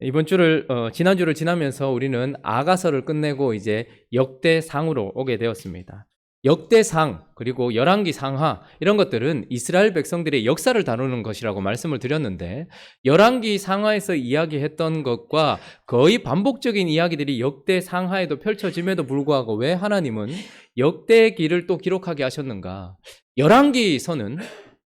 이번 주를 지난주를 지나면서 우리는 아가서를 끝내고 이제 역대상으로 오게 되었습니다. 역대상 그리고 열왕기 상하 이런 것들은 이스라엘 백성들의 역사를 다루는 것이라고 말씀을 드렸는데, 열왕기 상하에서 이야기했던 것과 거의 반복적인 이야기들이 역대 상하에도 펼쳐짐에도 불구하고 왜 하나님은 역대기를 또 기록하게 하셨는가?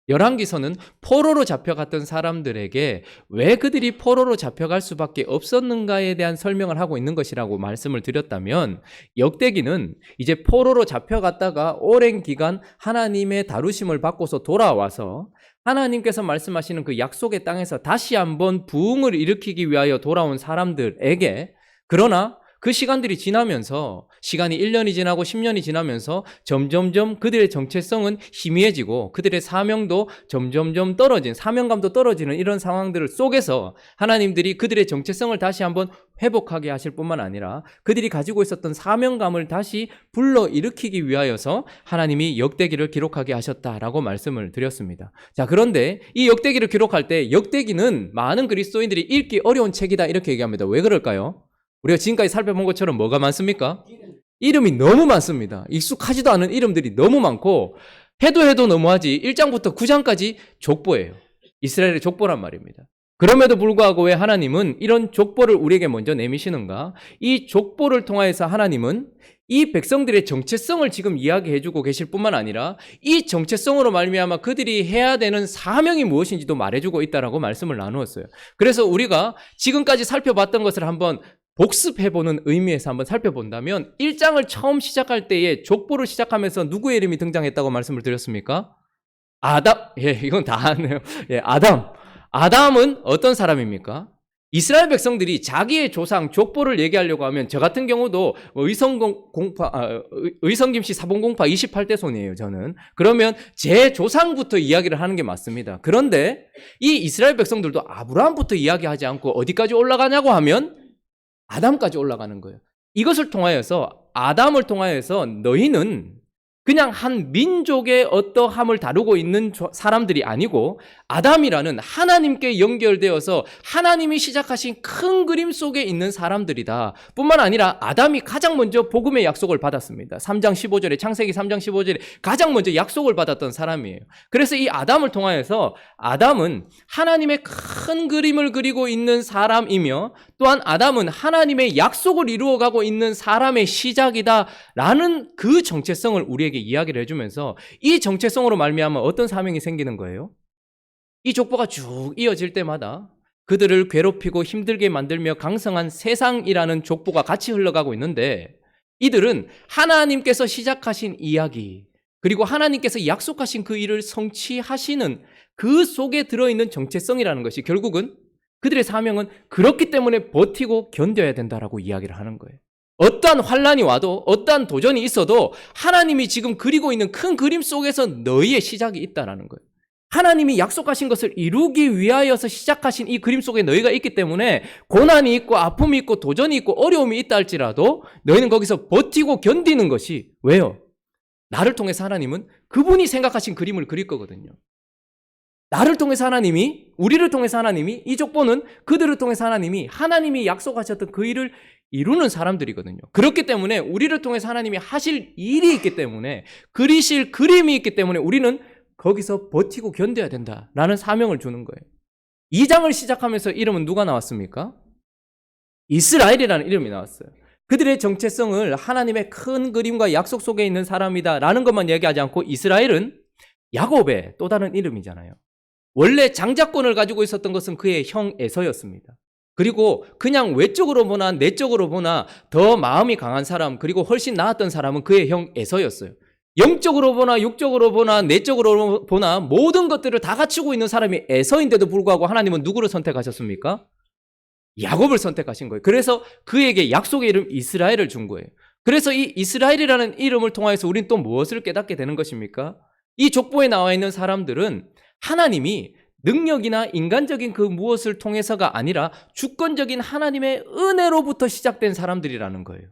열왕기서는 포로로 잡혀갔던 사람들에게 왜 그들이 포로로 잡혀갈 수밖에 없었는가에 대한 설명을 하고 있는 것이라고 말씀을 드렸다면, 역대기는 이제 포로로 잡혀갔다가 오랜 기간 하나님의 다루심을 받고서 돌아와서 하나님께서 말씀하시는 그 약속의 땅에서 다시 한번 부흥을 일으키기 위하여 돌아온 사람들에게, 그러나 그 시간들이 지나면서, 시간이 1년이 지나고 10년이 지나면서 점점점 그들의 정체성은 희미해지고 그들의 사명도 점점점 떨어진, 사명감도 떨어지는 이런 상황들 속에서 하나님들이 그들의 정체성을 다시 한번 회복하게 하실 뿐만 아니라 그들이 가지고 있었던 사명감을 다시 불러일으키기 위하여서 하나님이 역대기를 기록하게 하셨다라고 말씀을 드렸습니다. 자, 그런데 이 역대기를 기록할 때 역대기는 많은 그리스도인들이 읽기 어려운 책이다 이렇게 얘기합니다. 왜 그럴까요? 우리가 지금까지 살펴본 것처럼 뭐가 많습니까? 이름이 너무 많습니다. 익숙하지도 않은 이름들이 너무 많고 해도 너무하지 1장부터 9장까지 족보예요. 이스라엘의 족보란 말입니다. 그럼에도 불구하고 왜 하나님은 이런 족보를 우리에게 먼저 내미시는가? 이 족보를 통하여서 하나님은 이 백성들의 정체성을 지금 이야기해주고 계실 뿐만 아니라 이 정체성으로 말미암아 그들이 해야 되는 사명이 무엇인지도 말해주고 있다라고 말씀을 나누었어요. 그래서 우리가 지금까지 살펴봤던 것을 한번 복습해보는 의미에서 한번 살펴본다면 1장을 처음 시작할 때에 족보를 시작하면서 누구의 이름이 등장했다고 말씀을 드렸습니까? 아담. 이건 다 아네요. 아담은 어떤 사람입니까? 이스라엘 백성들이 자기의 조상 족보를 얘기하려고 하면 저 같은 경우도 의성김씨 사본공파 28대 손이에요, 저는. 그러면 제 조상부터 이야기를 하는 게 맞습니다. 그런데 이 이스라엘 백성들도 아브라함부터 이야기하지 않고 어디까지 올라가냐고 하면 아담까지 올라가는 거예요. 이것을 통하여서, 아담을 통하여서 너희는 그냥 한 민족의 어떠함을 다루고 있는 사람들이 아니고 아담이라는 하나님께 연결되어서 하나님이 시작하신 큰 그림 속에 있는 사람들이다. 뿐만 아니라 아담이 가장 먼저 복음의 약속을 받았습니다. 3장 15절에, 창세기 3장 15절에 가장 먼저 약속을 받았던 사람이에요. 그래서 이 아담을 통하여서 아담은 하나님의 큰 그림을 그리고 있는 사람이며, 또한 아담은 하나님의 약속을 이루어가고 있는 사람의 시작이다라는 그 정체성을 우리에게 이야기를 해주면서 이 정체성으로 말미암아 어떤 사명이 생기는 거예요? 이 족보가 쭉 이어질 때마다 그들을 괴롭히고 힘들게 만들며 강성한 세상이라는 족보가 같이 흘러가고 있는데, 이들은 하나님께서 시작하신 이야기, 그리고 하나님께서 약속하신 그 일을 성취하시는 그 속에 들어있는 정체성이라는 것이 결국은 그들의 사명은 그렇기 때문에 버티고 견뎌야 된다라고 이야기를 하는 거예요. 어떠한 환란이 와도, 어떠한 도전이 있어도 하나님이 지금 그리고 있는 큰 그림 속에서 너희의 시작이 있다라는 거예요. 하나님이 약속하신 것을 이루기 위하여서 시작하신 이 그림 속에 너희가 있기 때문에 고난이 있고 아픔이 있고 도전이 있고 어려움이 있다 할지라도 너희는 거기서 버티고 견디는 것이, 왜요? 나를 통해서 하나님은 그분이 생각하신 그림을 그릴 거거든요. 나를 통해서 하나님이, 우리를 통해서 하나님이, 이 족보는 그들을 통해서 하나님이 약속하셨던 그 일을 이루는 사람들이거든요. 그렇기 때문에 우리를 통해서 하나님이 하실 일이 있기 때문에, 그리실 그림이 있기 때문에 우리는 거기서 버티고 견뎌야 된다라는 사명을 주는 거예요. 2장을 시작하면서 이름은 누가 나왔습니까? 이스라엘이라는 이름이 나왔어요. 그들의 정체성을 하나님의 큰 그림과 약속 속에 있는 사람이다라는 것만 얘기하지 않고, 이스라엘은 야곱의 또 다른 이름이잖아요. 원래 장자권을 가지고 있었던 것은 그의 형 에서였습니다. 그리고 그냥 외적으로 보나 내적으로 보나 더 마음이 강한 사람, 그리고 훨씬 나았던 사람은 그의 형 에서였어요. 영적으로 보나 육적으로 보나 내적으로 보나 모든 것들을 다 갖추고 있는 사람이 에서인데도 불구하고 하나님은 누구를 선택하셨습니까? 야곱을 선택하신 거예요. 그래서 그에게 약속의 이름 이스라엘을 준 거예요. 그래서 이 이스라엘이라는 이름을 통해서 우리는 또 무엇을 깨닫게 되는 것입니까? 이 족보에 나와 있는 사람들은 하나님이 능력이나 인간적인 그 무엇을 통해서가 아니라 주권적인 하나님의 은혜로부터 시작된 사람들이라는 거예요.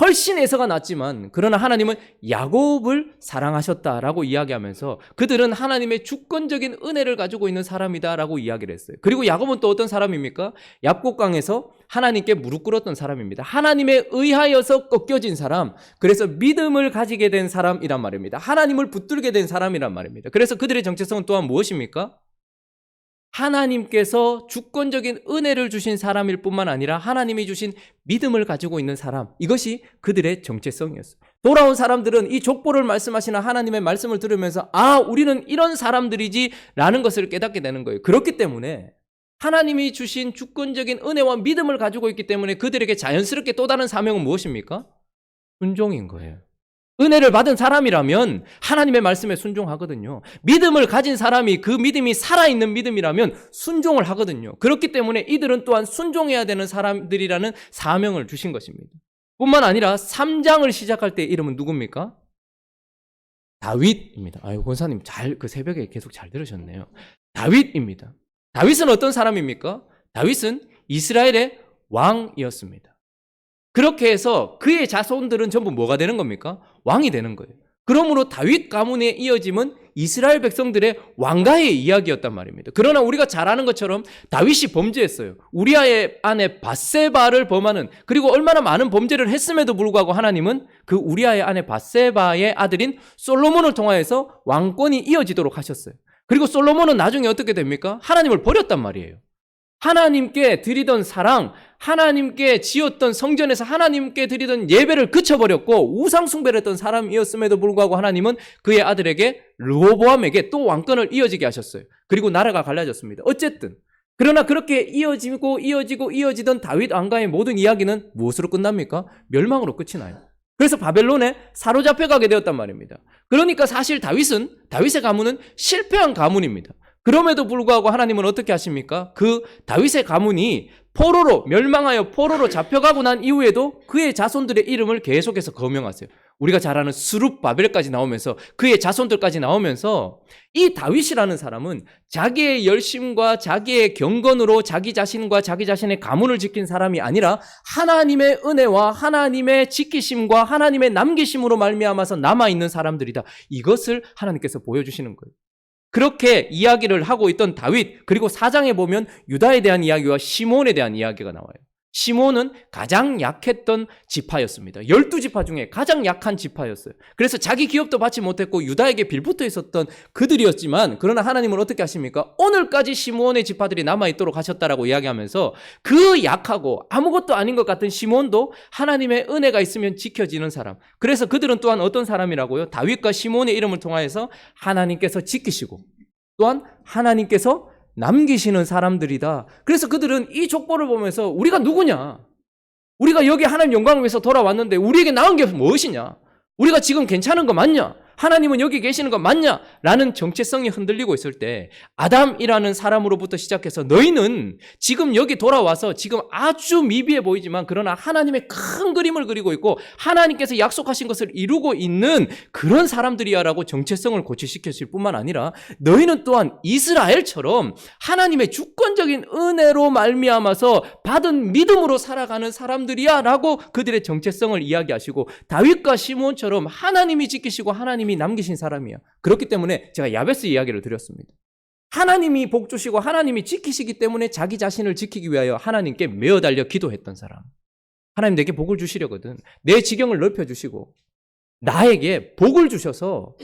훨씬 에서가 낫지만 그러나 하나님은 야곱을 사랑하셨다라고 이야기하면서 그들은 하나님의 주권적인 은혜를 가지고 있는 사람이다라고 이야기를 했어요. 그리고 야곱은 또 어떤 사람입니까? 얍곡강에서 하나님께 무릎 꿇었던 사람입니다. 하나님에 의하여서 꺾여진 사람, 그래서 믿음을 가지게 된 사람이란 말입니다. 하나님을 붙들게 된 사람이란 말입니다. 그래서 그들의 정체성은 또한 무엇입니까? 하나님께서 주권적인 은혜를 주신 사람일 뿐만 아니라 하나님이 주신 믿음을 가지고 있는 사람, 이것이 그들의 정체성이었어요. 돌아온 사람들은 이 족보를 말씀하시는 하나님의 말씀을 들으면서 우리는 이런 사람들이지 라는 것을 깨닫게 되는 거예요. 그렇기 때문에 하나님이 주신 주권적인 은혜와 믿음을 가지고 있기 때문에 그들에게 자연스럽게 또 다른 사명은 무엇입니까? 순종인 거예요. 은혜를 받은 사람이라면 하나님의 말씀에 순종하거든요. 믿음을 가진 사람이 그 믿음이 살아있는 믿음이라면 순종을 하거든요. 그렇기 때문에 이들은 또한 순종해야 되는 사람들이라는 사명을 주신 것입니다. 뿐만 아니라 3장을 시작할 때 이름은 누굽니까? 다윗입니다. 권사님 그 새벽에 계속 잘 들으셨네요. 다윗입니다. 다윗은 어떤 사람입니까? 다윗은 이스라엘의 왕이었습니다. 그렇게 해서 그의 자손들은 전부 뭐가 되는 겁니까? 왕이 되는 거예요. 그러므로 다윗 가문의 이어짐은 이스라엘 백성들의 왕가의 이야기였단 말입니다. 그러나 우리가 잘 아는 것처럼 다윗이 범죄했어요. 우리아의 아내 밧세바를 범하는, 그리고 얼마나 많은 범죄를 했음에도 불구하고 하나님은 그 우리아의 아내 밧세바의 아들인 솔로몬을 통하여서 왕권이 이어지도록 하셨어요. 그리고 솔로몬은 나중에 어떻게 됩니까? 하나님을 버렸단 말이에요. 하나님께 드리던 사랑, 하나님께 지었던 성전에서 하나님께 드리던 예배를 그쳐버렸고 우상 숭배를 했던 사람이었음에도 불구하고 하나님은 그의 아들에게 르호보암에게 또 왕권을 이어지게 하셨어요. 그리고 나라가 갈라졌습니다. 어쨌든 그러나 그렇게 이어지던 다윗 왕가의 모든 이야기는 무엇으로 끝납니까? 멸망으로 끝이 나요. 그래서 바벨론에 사로잡혀가게 되었단 말입니다. 그러니까 사실 다윗의 가문은 실패한 가문입니다. 그럼에도 불구하고 하나님은 어떻게 하십니까? 그 다윗의 가문이 멸망하여 포로로 잡혀가고 난 이후에도 그의 자손들의 이름을 계속해서 거명하세요. 우리가 잘 아는 스룹바벨까지 나오면서 그의 자손들까지 나오면서 이 다윗이라는 사람은 자기의 열심과 자기의 경건으로 자기 자신과 자기 자신의 가문을 지킨 사람이 아니라 하나님의 은혜와 하나님의 지키심과 하나님의 남기심으로 말미암아서 남아있는 사람들이다. 이것을 하나님께서 보여주시는 거예요. 그렇게 이야기를 하고 있던 다윗, 그리고 4장에 보면 유다에 대한 이야기와 시몬에 대한 이야기가 나와요. 시몬은 가장 약했던 지파였습니다. 12지파 중에 가장 약한 지파였어요. 그래서 자기 기업도 받지 못했고 유다에게 빌붙어 있었던 그들이었지만, 그러나 하나님은 어떻게 하십니까? 오늘까지 시몬의 지파들이 남아있도록 하셨다라고 이야기하면서 그 약하고 아무것도 아닌 것 같은 시몬도 하나님의 은혜가 있으면 지켜지는 사람. 그래서 그들은 또한 어떤 사람이라고요? 다윗과 시몬의 이름을 통하여서 하나님께서 지키시고 또한 하나님께서 남기시는 사람들이다. 그래서 그들은 이 족보를 보면서 우리가 누구냐? 우리가 여기 하나님 영광을 위해서 돌아왔는데 우리에게 나은 게 무엇이냐? 우리가 지금 괜찮은 거 맞냐? 하나님은 여기 계시는 거 맞냐? 라는 정체성이 흔들리고 있을 때 아담이라는 사람으로부터 시작해서 너희는 지금 여기 돌아와서 지금 아주 미비해 보이지만 그러나 하나님의 큰 그림을 그리고 있고 하나님께서 약속하신 것을 이루고 있는 그런 사람들이야 라고 정체성을 고취시켰을 뿐만 아니라 너희는 또한 이스라엘처럼 하나님의 주권적인 은혜로 말미암아서 받은 믿음으로 살아가는 사람들이야 라고 그들의 정체성을 이야기하시고 다윗과 시몬처럼 하나님이 지키시고 하나님이 남기신 사람이야. 그렇기 때문에 제가 야베스 이야기를 드렸습니다. 하나님이 복 주시고 하나님이 지키시기 때문에 자기 자신을 지키기 위하여 하나님께 메어 달려 기도했던 사람. 하나님 내게 복을 주시려거든. 내 지경을 넓혀주시고 나에게 복을 주셔서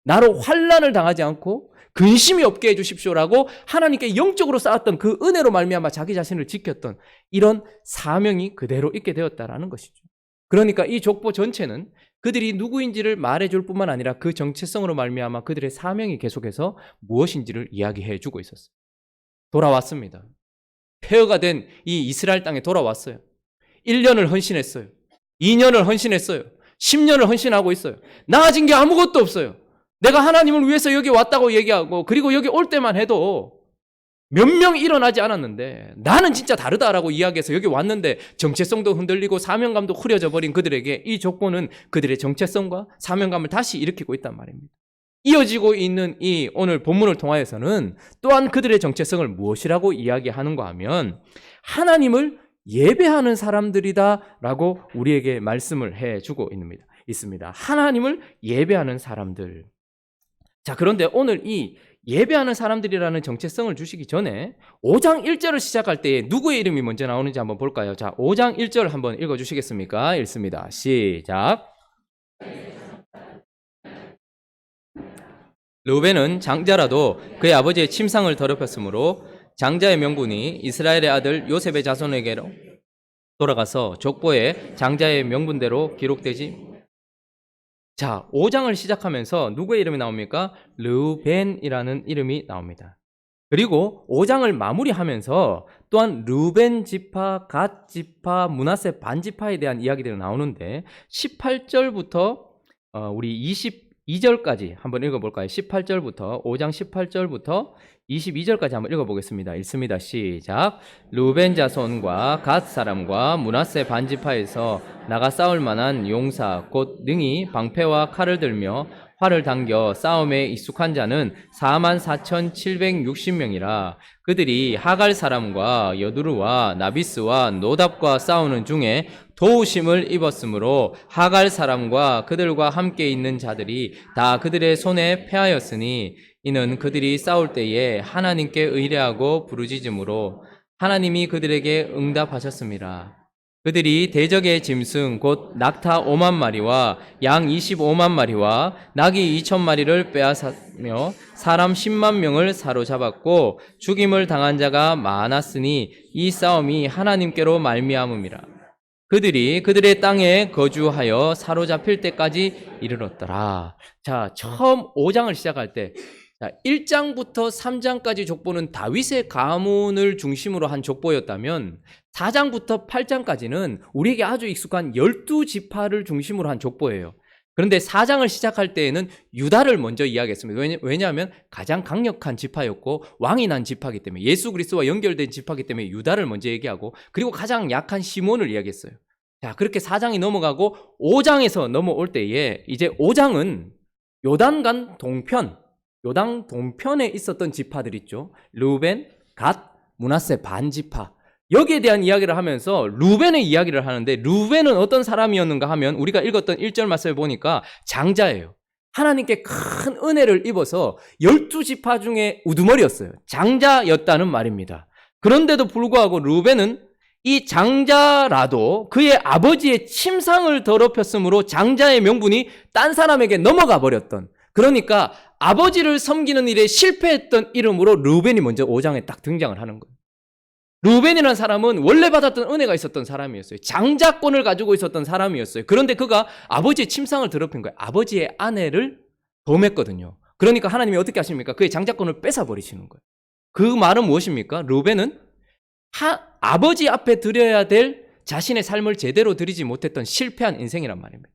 나로 환난을 당하지 않고 근심이 없게 해주십시오라고 하나님께 영적으로 쌓았던 그 은혜로 말미암아 자기 자신을 지켰던 이런 사명이 그대로 있게 되었다라는 것이죠. 그러니까 이 족보 전체는 그들이 누구인지를 말해줄 뿐만 아니라 그 정체성으로 말미암아 그들의 사명이 계속해서 무엇인지를 이야기해 주고 있었어요. 돌아왔습니다. 폐허가 된 이 이스라엘 땅에 돌아왔어요. 1년을 헌신했어요. 2년을 헌신했어요. 10년을 헌신하고 있어요. 나아진 게 아무것도 없어요. 내가 하나님을 위해서 여기 왔다고 얘기하고 그리고 여기 올 때만 해도 몇 명이 일어나지 않았는데 나는 진짜 다르다라고 이야기해서 여기 왔는데 정체성도 흔들리고 사명감도 흐려져 버린 그들에게 이 족보는 그들의 정체성과 사명감을 다시 일으키고 있단 말입니다. 이어지고 있는 이 오늘 본문을 통하여서는 또한 그들의 정체성을 무엇이라고 이야기하는가 하면 하나님을 예배하는 사람들이다라고 우리에게 말씀을 해주고 있습니다. 하나님을 예배하는 사람들. 자, 그런데 오늘 이 예배하는 사람들이라는 정체성을 주시기 전에 5장 1절을 시작할 때 누구의 이름이 먼저 나오는지 한번 볼까요? 자, 5장 1절 한번 읽어주시겠습니까? 읽습니다. 시작. 르우벤은 장자라도 그의 아버지의 침상을 더럽혔으므로 장자의 명분이 이스라엘의 아들 요셉의 자손에게로 돌아가서 족보에 장자의 명분대로 기록되지. 자, 5장을 시작하면서 누구의 이름이 나옵니까? 르우벤이라는 이름이 나옵니다. 그리고 5장을 마무리하면서 또한 르우벤 지파, 갓 지파, 므낫세 반 지파에 대한 이야기들이 나오는데 18절부터 우리 22절까지 한번 읽어볼까요? 18절부터 5장 18절부터 22절까지 한번 읽어보겠습니다. 읽습니다. 시작. 르우벤 자손과 갓 사람과 므낫세 반 지파에서 나가 싸울 만한 용사 곧 능히 방패와 칼을 들며 활을 당겨 싸움에 익숙한 자는 44,760명이라. 그들이 하갈 사람과 여두루와 나비스와 노답과 싸우는 중에 도우심을 입었으므로 하갈 사람과 그들과 함께 있는 자들이 다 그들의 손에 패하였으니 이는 그들이 싸울 때에 하나님께 의뢰하고 부르짖음으로 하나님이 그들에게 응답하셨습니다. 그들이 대적의 짐승 곧 낙타 5만 마리와 양 25만 마리와 나귀 2천 마리를 빼앗으며 사람 10만 명을 사로잡았고 죽임을 당한 자가 많았으니 이 싸움이 하나님께로 말미암음이라. 그들이 그들의 땅에 거주하여 사로잡힐 때까지 이르렀더라. 자, 처음 5장을 시작할 때 1장부터 3장까지 족보는 다윗의 가문을 중심으로 한 족보였다면 4장부터 8장까지는 우리에게 아주 익숙한 12지파를 중심으로 한 족보예요. 그런데 4장을 시작할 때에는 유다를 먼저 이야기했습니다. 왜냐하면 가장 강력한 지파였고 왕이 난 지파이기 때문에, 예수 그리스도와 연결된 지파이기 때문에 유다를 먼저 얘기하고, 그리고 가장 약한 시몬을 이야기했어요. 자, 그렇게 4장이 넘어가고 5장에서 넘어올 때에 이제 5장은 요단강 동편에 있었던 지파들 있죠. 르우벤, 갓, 므낫세 반 지파. 여기에 대한 이야기를 하면서 르우벤의 이야기를 하는데, 르우벤은 어떤 사람이었는가 하면 우리가 읽었던 1절 말씀을 보니까 장자예요. 하나님께 큰 은혜를 입어서 12지파 중에 우두머리였어요. 장자였다는 말입니다. 그런데도 불구하고 르우벤은 이 장자라도 그의 아버지의 침상을 더럽혔으므로 장자의 명분이 딴 사람에게 넘어가 버렸던, 그러니까 아버지를 섬기는 일에 실패했던 이름으로 르우벤이 먼저 5장에 딱 등장을 하는 거예요. 르우벤이라는 사람은 원래 받았던 은혜가 있었던 사람이었어요. 장자권을 가지고 있었던 사람이었어요. 그런데 그가 아버지의 침상을 더럽힌 거예요. 아버지의 아내를 범했거든요. 그러니까 하나님이 어떻게 하십니까? 그의 장자권을 뺏어버리시는 거예요. 그 말은 무엇입니까? 르우벤은 아버지 앞에 드려야 될 자신의 삶을 제대로 드리지 못했던 실패한 인생이란 말입니다.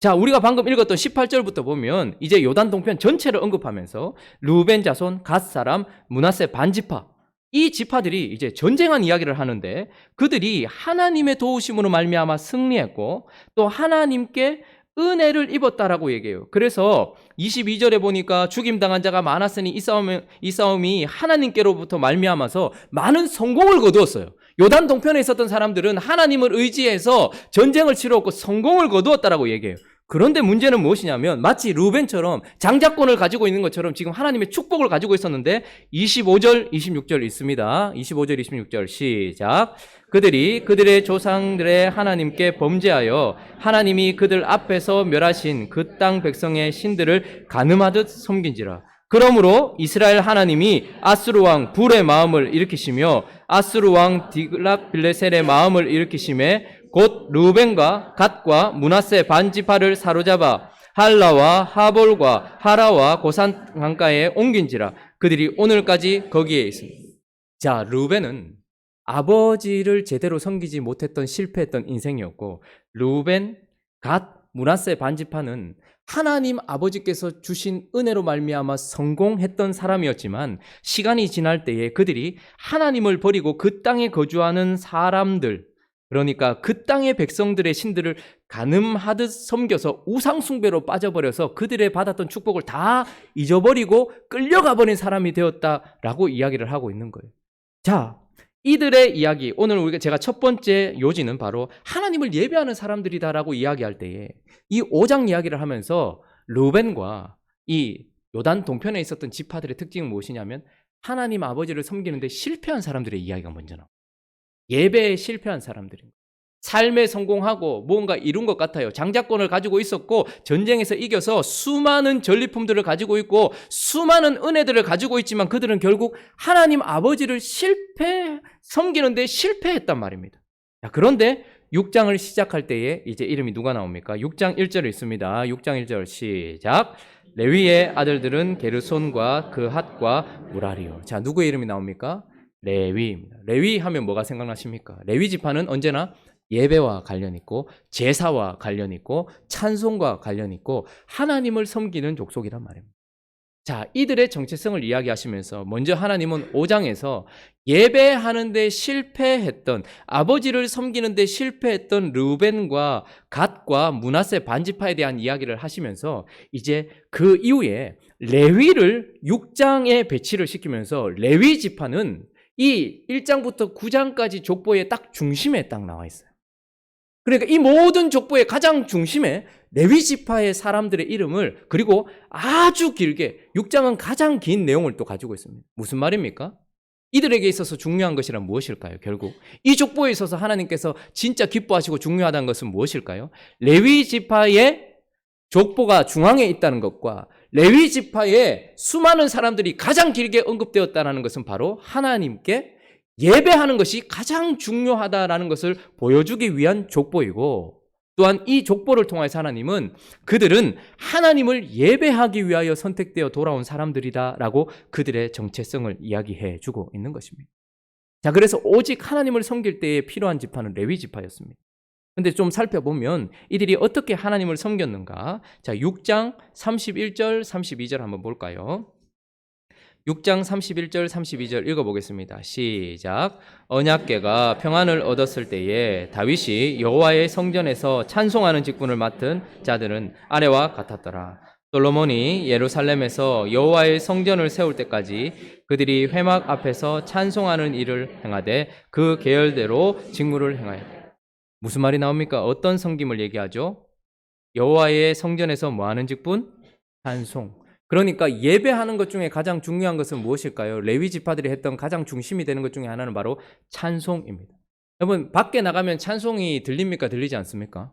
자, 우리가 방금 읽었던 18절부터 보면 이제 요단 동편 전체를 언급하면서 르우벤 자손, 갓 사람, 므낫세 반 지파, 이 지파들이 이제 전쟁한 이야기를 하는데, 그들이 하나님의 도우심으로 말미암아 승리했고 또 하나님께 은혜를 입었다라고 얘기해요. 그래서 22절에 보니까 죽임당한 자가 많았으니 이 싸움이 하나님께로부터 말미암아서 많은 성공을 거두었어요. 요단 동편에 있었던 사람들은 하나님을 의지해서 전쟁을 치렀고 성공을 거두었다라고 얘기해요. 그런데 문제는 무엇이냐면 마치 르우벤처럼 장자권을 가지고 있는 것처럼 지금 하나님의 축복을 가지고 있었는데 25절, 26절 있습니다. 25절, 26절 시작. 그들이 그들의 조상들의 하나님께 범죄하여 하나님이 그들 앞에서 멸하신 그 땅 백성의 신들을 간음하듯 섬긴지라. 그러므로 이스라엘 하나님이 아수르 왕 불의 마음을 일으키시며 아수르 왕 디글랏빌레셀의 마음을 일으키심에 곧 르우벤과 갓과 므낫세 반 지파를 사로잡아 할라와 하볼과 하라와 고산 강가에 옮긴지라. 그들이 오늘까지 거기에 있습니다. 자, 르우벤은 아버지를 제대로 섬기지 못했던 실패했던 인생이었고, 르우벤, 갓, 므낫세 반 지파는 하나님 아버지께서 주신 은혜로 말미암아 성공했던 사람이었지만 시간이 지날 때에 그들이 하나님을 버리고 그 땅에 거주하는 사람들, 그러니까 그 땅의 백성들의 신들을 간음하듯 섬겨서 우상숭배로 빠져버려서 그들의 받았던 축복을 다 잊어버리고 끌려가 버린 사람이 되었다라고 이야기를 하고 있는 거예요. 자, 이들의 이야기, 오늘 제가 첫 번째 요지는 바로 하나님을 예배하는 사람들이다라고 이야기할 때에 이 5장 이야기를 하면서 르우벤과 이 요단 동편에 있었던 지파들의 특징은 무엇이냐면 하나님 아버지를 섬기는데 실패한 사람들의 이야기가 먼저 나와요. 예배에 실패한 사람들입니다. 삶에 성공하고 뭔가 이룬 것 같아요. 장자권을 가지고 있었고 전쟁에서 이겨서 수많은 전리품들을 가지고 있고 수많은 은혜들을 가지고 있지만 그들은 결국 하나님 아버지를 섬기는데 실패했단 말입니다. 자, 그런데 6장을 시작할 때에 이제 이름이 누가 나옵니까? 6장 1절에 있습니다. 6장 1절 시작. 레위의 아들들은 게르손과 그핫과 무라리요. 자, 누구의 이름이 나옵니까? 레위입니다. 레위 하면 뭐가 생각나십니까? 레위 지파는 언제나 예배와 관련 있고 제사와 관련 있고 찬송과 관련 있고 하나님을 섬기는 족속이란 말입니다. 자, 이들의 정체성을 이야기하시면서 먼저 하나님은 5장에서 예배하는 데 실패했던, 아버지를 섬기는 데 실패했던 르우벤과 갓과 므낫세 반지파에 대한 이야기를 하시면서 이제 그 이후에 레위를 6장에 배치를 시키면서 레위 지파는 이 1장부터 9장까지 족보의 딱 중심에 딱 나와 있어요. 그러니까 이 모든 족보의 가장 중심에 레위 지파의 사람들의 이름을, 그리고 아주 길게 6장은 가장 긴 내용을 또 가지고 있습니다. 무슨 말입니까? 이들에게 있어서 중요한 것이란 무엇일까요? 결국 이 족보에 있어서 하나님께서 진짜 기뻐하시고 중요하다는 것은 무엇일까요? 레위 지파의 족보가 중앙에 있다는 것과 레위 지파의 수많은 사람들이 가장 길게 언급되었다는 것은 바로 하나님께 예배하는 것이 가장 중요하다라는 것을 보여주기 위한 족보이고, 또한 이 족보를 통해서 하나님은 그들은 하나님을 예배하기 위하여 선택되어 돌아온 사람들이다라고 그들의 정체성을 이야기해 주고 있는 것입니다. 자, 그래서 오직 하나님을 섬길 때에 필요한 지파는 레위 지파였습니다. 근데 좀 살펴보면 이들이 어떻게 하나님을 섬겼는가? 자, 6장 31절 32절 한번 볼까요? 6장 31절 32절 읽어보겠습니다. 시작. 언약궤가 평안을 얻었을 때에 다윗이 여호와의 성전에서 찬송하는 직분을 맡은 자들은 아래와 같았더라. 솔로몬이 예루살렘에서 여호와의 성전을 세울 때까지 그들이 회막 앞에서 찬송하는 일을 행하되 그 계열대로 직무를 행하였다. 무슨 말이 나옵니까? 어떤 섬김을 얘기하죠? 여호와의 성전에서 뭐 하는 직분? 찬송. 그러니까 예배하는 것 중에 가장 중요한 것은 무엇일까요? 레위 지파들이 했던 가장 중심이 되는 것 중에 하나는 바로 찬송입니다. 여러분, 밖에 나가면 찬송이 들립니까? 들리지 않습니까?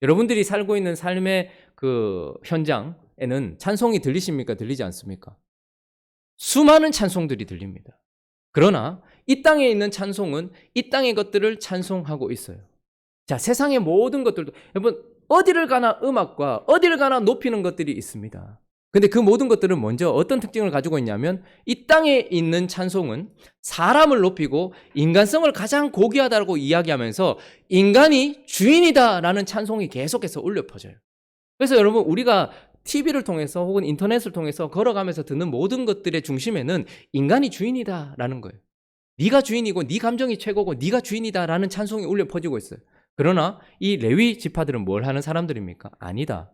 여러분들이 살고 있는 삶의 그 현장에는 찬송이 들리십니까? 들리지 않습니까? 수많은 찬송들이 들립니다. 그러나 이 땅에 있는 찬송은 이 땅의 것들을 찬송하고 있어요. 자, 세상의 모든 것들도, 여러분, 어디를 가나 음악과 어디를 가나 높이는 것들이 있습니다. 근데 그 모든 것들은 먼저 어떤 특징을 가지고 있냐면 이 땅에 있는 찬송은 사람을 높이고 인간성을 가장 고귀하다고 이야기하면서 인간이 주인이다라는 찬송이 계속해서 울려 퍼져요. 그래서 여러분, 우리가 TV를 통해서 혹은 인터넷을 통해서 걸어가면서 듣는 모든 것들의 중심에는 인간이 주인이다라는 거예요. 네가 주인이고 네 감정이 최고고 네가 주인이다라는 찬송이 울려 퍼지고 있어요. 그러나 이 레위 지파들은 뭘 하는 사람들입니까? 아니다.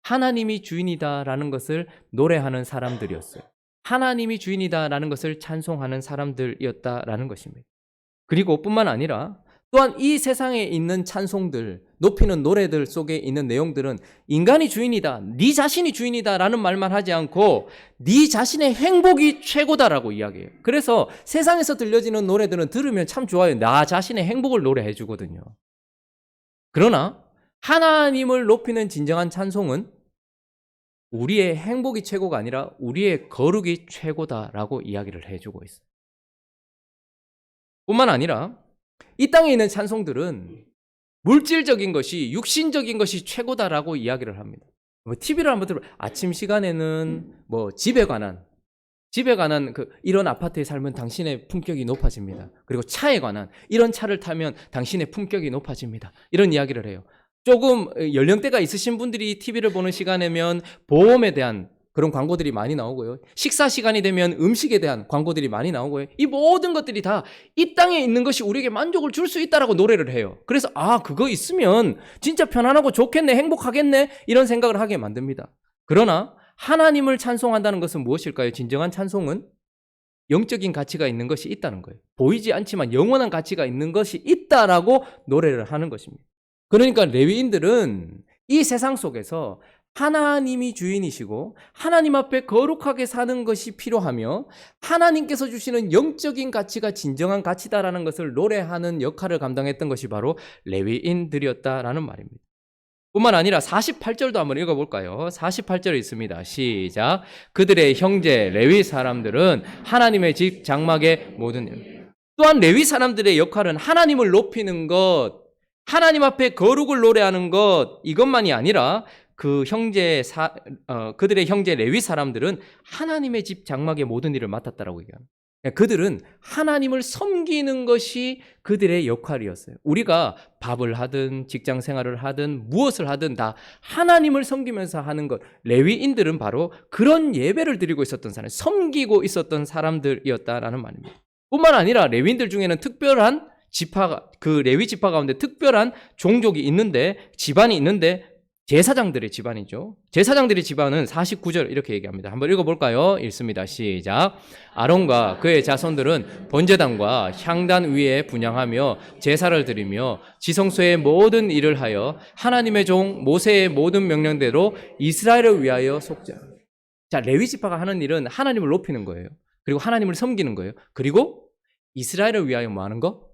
하나님이 주인이다라는 것을 노래하는 사람들이었어요. 하나님이 주인이다라는 것을 찬송하는 사람들이었다라는 것입니다. 그리고 뿐만 아니라 또한 이 세상에 있는 찬송들, 높이는 노래들 속에 있는 내용들은 인간이 주인이다, 네 자신이 주인이다라는 말만 하지 않고 네 자신의 행복이 최고다라고 이야기해요. 그래서 세상에서 들려지는 노래들은 들으면 참 좋아요. 나 자신의 행복을 노래해 주거든요. 그러나 하나님을 높이는 진정한 찬송은 우리의 행복이 최고가 아니라 우리의 거룩이 최고다라고 이야기를 해주고 있어요. 뿐만 아니라 이 땅에 있는 찬송들은 물질적인 것이, 육신적인 것이 최고다라고 이야기를 합니다. TV를 한번 들어보면 아침 시간에는 집에 관한 이런 아파트에 살면 당신의 품격이 높아집니다. 그리고 차에 관한 이런 차를 타면 당신의 품격이 높아집니다. 이런 이야기를 해요. 조금 연령대가 있으신 분들이 TV를 보는 시간이면 보험에 대한 그런 광고들이 많이 나오고요. 식사 시간이 되면 음식에 대한 광고들이 많이 나오고요. 이 모든 것들이 다 이 땅에 있는 것이 우리에게 만족을 줄 수 있다라고 노래를 해요. 그래서 그거 있으면 진짜 편안하고 좋겠네, 행복하겠네, 이런 생각을 하게 만듭니다. 그러나 하나님을 찬송한다는 것은 무엇일까요? 진정한 찬송은 영적인 가치가 있는 것이 있다는 거예요. 보이지 않지만 영원한 가치가 있는 것이 있다라고 노래를 하는 것입니다. 그러니까 레위인들은 이 세상 속에서 하나님이 주인이시고 하나님 앞에 거룩하게 사는 것이 필요하며 하나님께서 주시는 영적인 가치가 진정한 가치다라는 것을 노래하는 역할을 감당했던 것이 바로 레위인들이었다라는 말입니다. 뿐만 아니라 48절도 한번 읽어볼까요? 48절에 있습니다. 시작. 그들의 형제 레위 사람들은 하나님의 집 장막의 모든 일. 또한 레위 사람들의 역할은 하나님을 높이는 것, 하나님 앞에 거룩을 노래하는 것, 이것만이 아니라 그들의 형제 레위 사람들은 하나님의 집 장막의 모든 일을 맡았다라고 얘기합니다. 그들은 하나님을 섬기는 것이 그들의 역할이었어요. 우리가 밥을 하든 직장 생활을 하든 무엇을 하든 다 하나님을 섬기면서 하는 것. 레위인들은 바로 그런 예배를 드리고 있었던 사람, 섬기고 있었던 사람들이었다라는 말입니다. 뿐만 아니라 레위인들 중에는 특별한 그 레위 지파 가운데 특별한 종족이 있는데, 집안이 있는데 제사장들의 집안이죠. 제사장들의 집안은 49절 이렇게 얘기합니다. 한번 읽어볼까요? 읽습니다. 시작. 아론과 그의 자손들은 번제단과 향단 위에 분향하며 제사를 드리며 지성소의 모든 일을 하여 하나님의 종 모세의 모든 명령대로 이스라엘을 위하여 속죄합니다. 자, 레위 지파가 하는 일은 하나님을 높이는 거예요. 그리고 하나님을 섬기는 거예요. 그리고 이스라엘을 위하여 뭐 하는 거?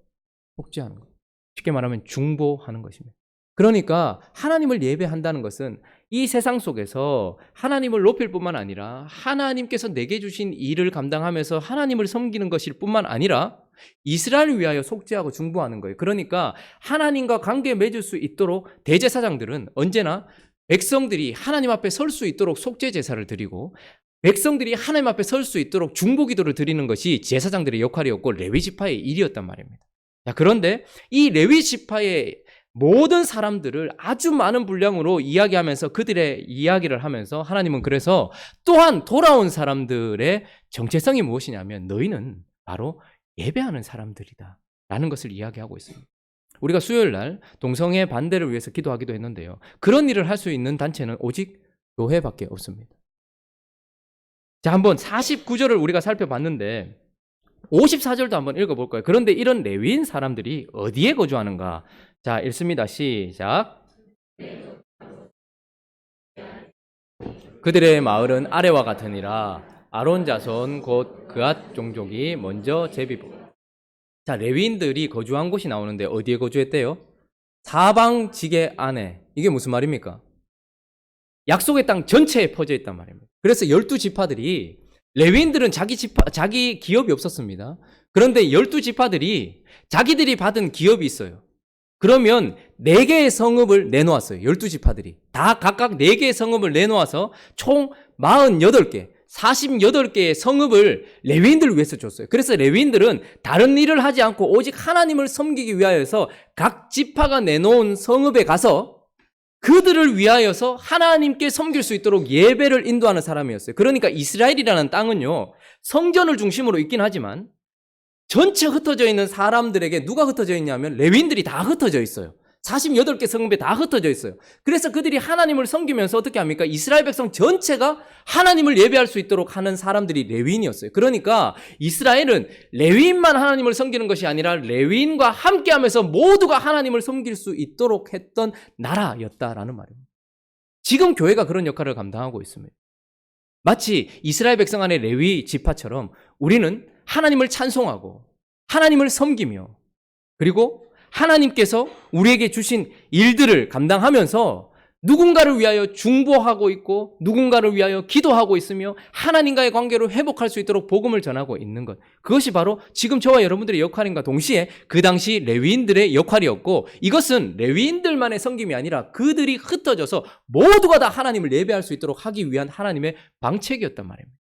속죄하는 거. 쉽게 말하면 중보하는 것입니다. 그러니까 하나님을 예배한다는 것은 이 세상 속에서 하나님을 높일 뿐만 아니라 하나님께서 내게 주신 일을 감당하면서 하나님을 섬기는 것일 뿐만 아니라 이스라엘을 위하여 속죄하고 중보하는 거예요. 그러니까 하나님과 관계 맺을 수 있도록 대제사장들은 언제나 백성들이 하나님 앞에 설 수 있도록 속죄 제사를 드리고 백성들이 하나님 앞에 설 수 있도록 중보 기도를 드리는 것이 제사장들의 역할이었고 레위 지파의 일이었단 말입니다. 자, 그런데 이 레위 지파의 모든 사람들을 아주 많은 분량으로 이야기하면서 그들의 이야기를 하면서 하나님은 그래서 또한 돌아온 사람들의 정체성이 무엇이냐면 너희는 바로 예배하는 사람들이다 라는 것을 이야기하고 있습니다. 우리가 수요일 날 동성애 반대를 위해서 기도하기도 했는데요. 그런 일을 할 수 있는 단체는 오직 교회밖에 없습니다. 자, 한번 49절을 우리가 살펴봤는데 54절도 한번 읽어볼까요? 그런데 이런 레위인 사람들이 어디에 거주하는가? 자, 읽습니다. 시작. 그들의 마을은 아래와 같으니라. 아론 자손 곧 그앗 종족이 먼저 제비보. 자, 레위인들이 거주한 곳이 나오는데 어디에 거주했대요? 사방 지게 안에. 이게 무슨 말입니까? 약속의 땅 전체에 퍼져 있단 말입니다. 그래서 12지파들이 레위인들은 자기 기업이 없었습니다. 그런데 12지파들이 자기들이 받은 기업이 있어요. 그러면 4개의 성읍을 내놓았어요. 12지파들이. 다 각각 4개의 성읍을 내놓아서 총 48개, 48개의 성읍을 레위인들을 위해서 줬어요. 그래서 레위인들은 다른 일을 하지 않고 오직 하나님을 섬기기 위하여서 각 지파가 내놓은 성읍에 가서 그들을 위하여서 하나님께 섬길 수 있도록 예배를 인도하는 사람이었어요. 그러니까 이스라엘이라는 땅은요, 성전을 중심으로 있긴 하지만 전체 흩어져 있는 사람들에게 누가 흩어져 있냐면 레위인들이 다 흩어져 있어요. 48개 성읍에 다 흩어져 있어요. 그래서 그들이 하나님을 섬기면서 어떻게 합니까? 이스라엘 백성 전체가 하나님을 예배할 수 있도록 하는 사람들이 레위인이었어요. 그러니까 이스라엘은 레위인만 하나님을 섬기는 것이 아니라 레위인과 함께하면서 모두가 하나님을 섬길 수 있도록 했던 나라였다라는 말입니다. 지금 교회가 그런 역할을 감당하고 있습니다. 마치 이스라엘 백성 안의 레위 지파처럼 우리는 하나님을 찬송하고 하나님을 섬기며 그리고 하나님께서 우리에게 주신 일들을 감당하면서 누군가를 위하여 중보하고 있고 누군가를 위하여 기도하고 있으며 하나님과의 관계를 회복할 수 있도록 복음을 전하고 있는 것. 그것이 바로 지금 저와 여러분들의 역할인가 동시에 그 당시 레위인들의 역할이었고 이것은 레위인들만의 섬김이 아니라 그들이 흩어져서 모두가 다 하나님을 예배할 수 있도록 하기 위한 하나님의 방책이었단 말입니다.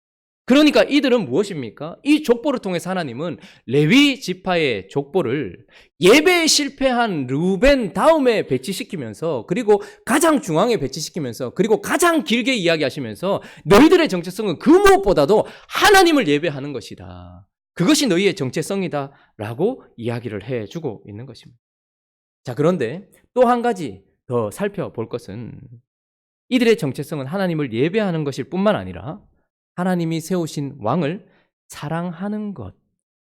그러니까 이들은 무엇입니까? 이 족보를 통해서 하나님은 레위 지파의 족보를 예배에 실패한 르우벤 다음에 배치시키면서 그리고 가장 중앙에 배치시키면서 그리고 가장 길게 이야기하시면서 너희들의 정체성은 그 무엇보다도 하나님을 예배하는 것이다. 그것이 너희의 정체성이다 라고 이야기를 해주고 있는 것입니다. 자, 그런데 또 한 가지 더 살펴볼 것은 이들의 정체성은 하나님을 예배하는 것일 뿐만 아니라 하나님이 세우신 왕을 사랑하는 것,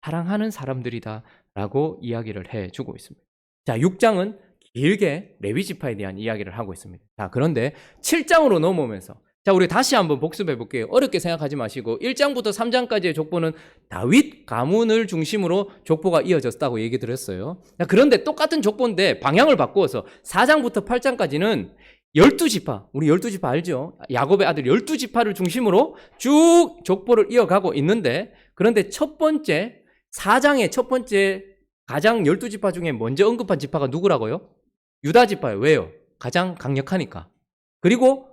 사랑하는 사람들이다라고 이야기를 해주고 있습니다. 자, 6장은 길게 레위 지파에 대한 이야기를 하고 있습니다. 자, 그런데 7장으로 넘어오면서 자, 우리 다시 한번 복습해 볼게요. 어렵게 생각하지 마시고 1장부터 3장까지의 족보는 다윗 가문을 중심으로 족보가 이어졌다고 얘기 드렸어요. 자, 그런데 똑같은 족보인데 방향을 바꾸어서 4장부터 8장까지는 12지파, 우리 12지파 알죠? 야곱의 아들 12지파를 중심으로 쭉 족보를 이어가고 있는데, 그런데 첫 번째 4장의 첫 번째 가장 12지파 중에 먼저 언급한 지파가 누구라고요? 유다 지파예요. 왜요? 가장 강력하니까. 그리고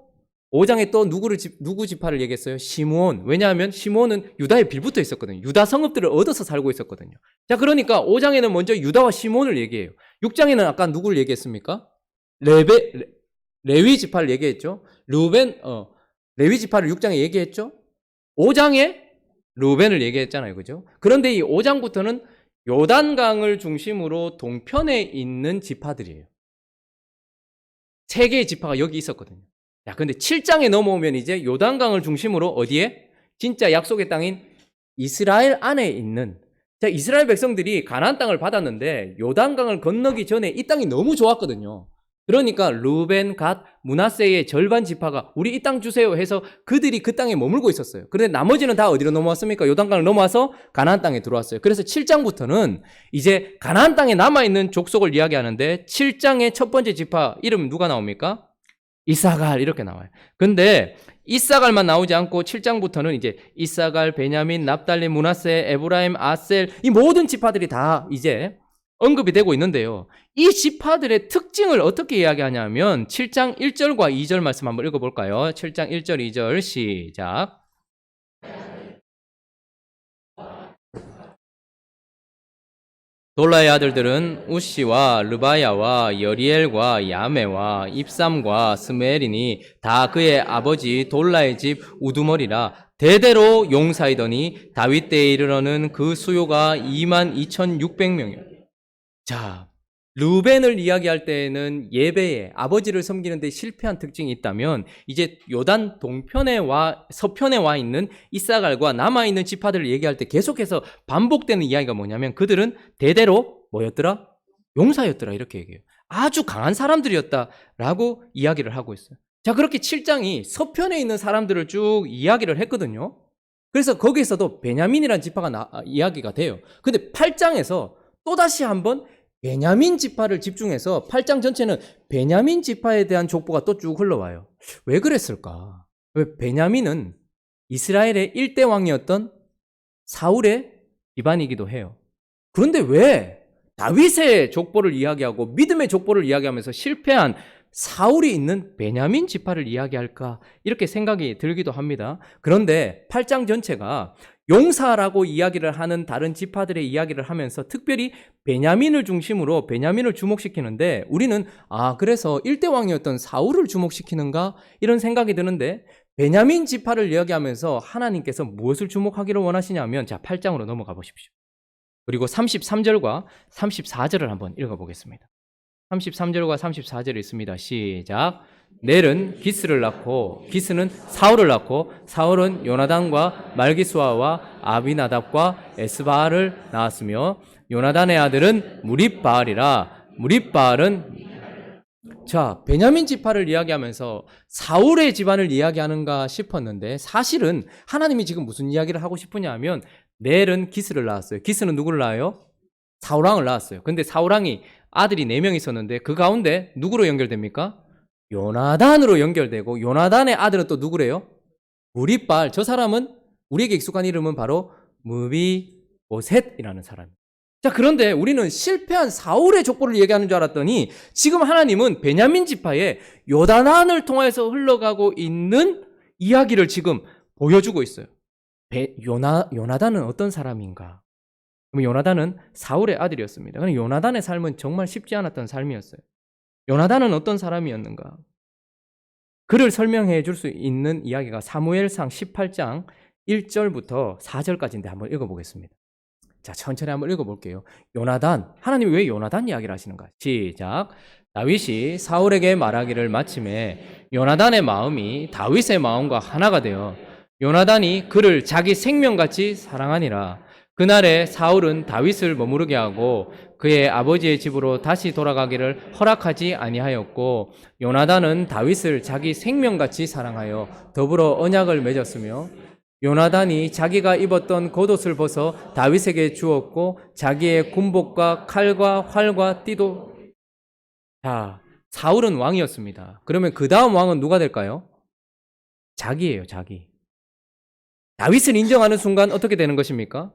5장에 또 누구 지파를 얘기했어요? 시므온. 왜냐하면 시므온은 유다에 빌붙어 있었거든요. 유다 성읍들을 얻어서 살고 있었거든요. 자, 그러니까 5장에는 먼저 유다와 시므온을 얘기해요. 6장에는 아까 누구를 얘기했습니까? 레위 지파를 얘기했죠. 레위 지파를 6장에 얘기했죠. 5장에 루벤을 얘기했잖아요. 그죠? 그런데 이 5장부터는 요단강을 중심으로 동편에 있는 지파들이에요. 3개의 지파가 여기 있었거든요. 자, 근데 7장에 넘어오면 이제 요단강을 중심으로 어디에? 진짜 약속의 땅인 이스라엘 안에 있는, 자, 이스라엘 백성들이 가나안 땅을 받았는데 요단강을 건너기 전에 이 땅이 너무 좋았거든요. 그러니까 루벤, 갓, 므낫세의 절반 지파가 우리 이 땅 주세요 해서 그들이 그 땅에 머물고 있었어요. 그런데 나머지는 다 어디로 넘어왔습니까? 요단강을 넘어와서 가나안 땅에 들어왔어요. 그래서 7장부터는 이제 가나안 땅에 남아있는 족속을 이야기하는데 7장의 첫 번째 지파 이름 누가 나옵니까? 이사갈 이렇게 나와요. 근데 이사갈만 나오지 않고 7장부터는 이제 이사갈, 베냐민, 납달리, 므낫세, 에브라임, 아셀 이 모든 지파들이 다 이제 언급이 되고 있는데요. 이 지파들의 특징을 어떻게 이야기하냐면 7장 1절과 2절 말씀 한번 읽어볼까요? 7장 1절, 2절 시작. 돌라의 아들들은 우시와 르바야와 여리엘과 야메와 입삼과 스메엘이니 다 그의 아버지 돌라의 집 우두머리라. 대대로 용사이더니 다윗 때에 이르러는 그 수요가 22,600명이요. 자, 르벤을 이야기할 때에는 예배에 아버지를 섬기는 데 실패한 특징이 있다면 이제 요단 서편에 와 있는 이사갈과 남아있는 지파들을 얘기할 때 계속해서 반복되는 이야기가 뭐냐면 그들은 대대로 뭐였더라? 용사였더라 이렇게 얘기해요. 아주 강한 사람들이었다라고 이야기를 하고 있어요. 자, 그렇게 7장이 서편에 있는 사람들을 쭉 이야기를 했거든요. 그래서 거기에서도 베냐민이라는 지파가 이야기가 돼요. 근데 8장에서 또다시 한번 베냐민 지파를 집중해서 8장 전체는 베냐민 지파에 대한 족보가 또 쭉 흘러와요. 왜 그랬을까? 왜 베냐민은 이스라엘의 1대 왕이었던 사울의 집안이기도 해요. 그런데 왜 다윗의 족보를 이야기하고 믿음의 족보를 이야기하면서 실패한 사울이 있는 베냐민 지파를 이야기할까? 이렇게 생각이 들기도 합니다. 그런데 8장 전체가 용사라고 이야기를 하는 다른 지파들의 이야기를 하면서 특별히 베냐민을 중심으로 베냐민을 주목시키는데 우리는 그래서 1대 왕이었던 사울을 주목시키는가? 이런 생각이 드는데 베냐민 지파를 이야기하면서 하나님께서 무엇을 주목하기를 원하시냐면 자, 8장으로 넘어가 보십시오. 그리고 33절과 34절을 한번 읽어보겠습니다. 33절과 34절이 있습니다. 시작. 넬은 기스를 낳고 기스는 사울을 낳고 사울은 요나단과 말기수아와 아비나답과 에스바알을 낳았으며 요나단의 아들은 무립바알이라. 무립바알은 자, 베냐민 지파를 이야기하면서 사울의 집안을 이야기하는가 싶었는데 사실은 하나님이 지금 무슨 이야기를 하고 싶으냐 하면 넬은 기스를 낳았어요. 기스는 누구를 낳아요? 사울왕을 낳았어요. 근데 사울왕이 아들이 4명 있었는데 그 가운데 누구로 연결됩니까? 요나단으로 연결되고 요나단의 아들은 또 누구래요? 무립바알. 저 사람은 우리에게 익숙한 이름은 바로 무비보셋이라는 사람이에요. 자, 그런데 우리는 실패한 사울의 족보를 얘기하는 줄 알았더니 지금 하나님은 베냐민 지파의 요나단을 통해서 흘러가고 있는 이야기를 지금 보여주고 있어요. 요나단은 어떤 사람인가? 요나단은 사울의 아들이었습니다. 그런데 요나단의 삶은 정말 쉽지 않았던 삶이었어요. 요나단은 어떤 사람이었는가? 그를 설명해 줄 수 있는 이야기가 사무엘상 18장 1절부터 4절까지인데 한번 읽어보겠습니다. 자, 천천히 한번 읽어볼게요. 요나단, 하나님이 왜 요나단 이야기를 하시는가? 시작. 다윗이 사울에게 말하기를 마침에 요나단의 마음이 다윗의 마음과 하나가 되어 요나단이 그를 자기 생명같이 사랑하니라. 그날에 사울은 다윗을 머무르게 하고 그의 아버지의 집으로 다시 돌아가기를 허락하지 아니하였고, 요나단은 다윗을 자기 생명같이 사랑하여 더불어 언약을 맺었으며, 요나단이 자기가 입었던 겉옷을 벗어 다윗에게 주었고 자기의 군복과 칼과 활과 띠도. 자, 사울은 왕이었습니다. 그러면 그 다음 왕은 누가 될까요? 자기예요, 자기. 다윗을 인정하는 순간 어떻게 되는 것입니까?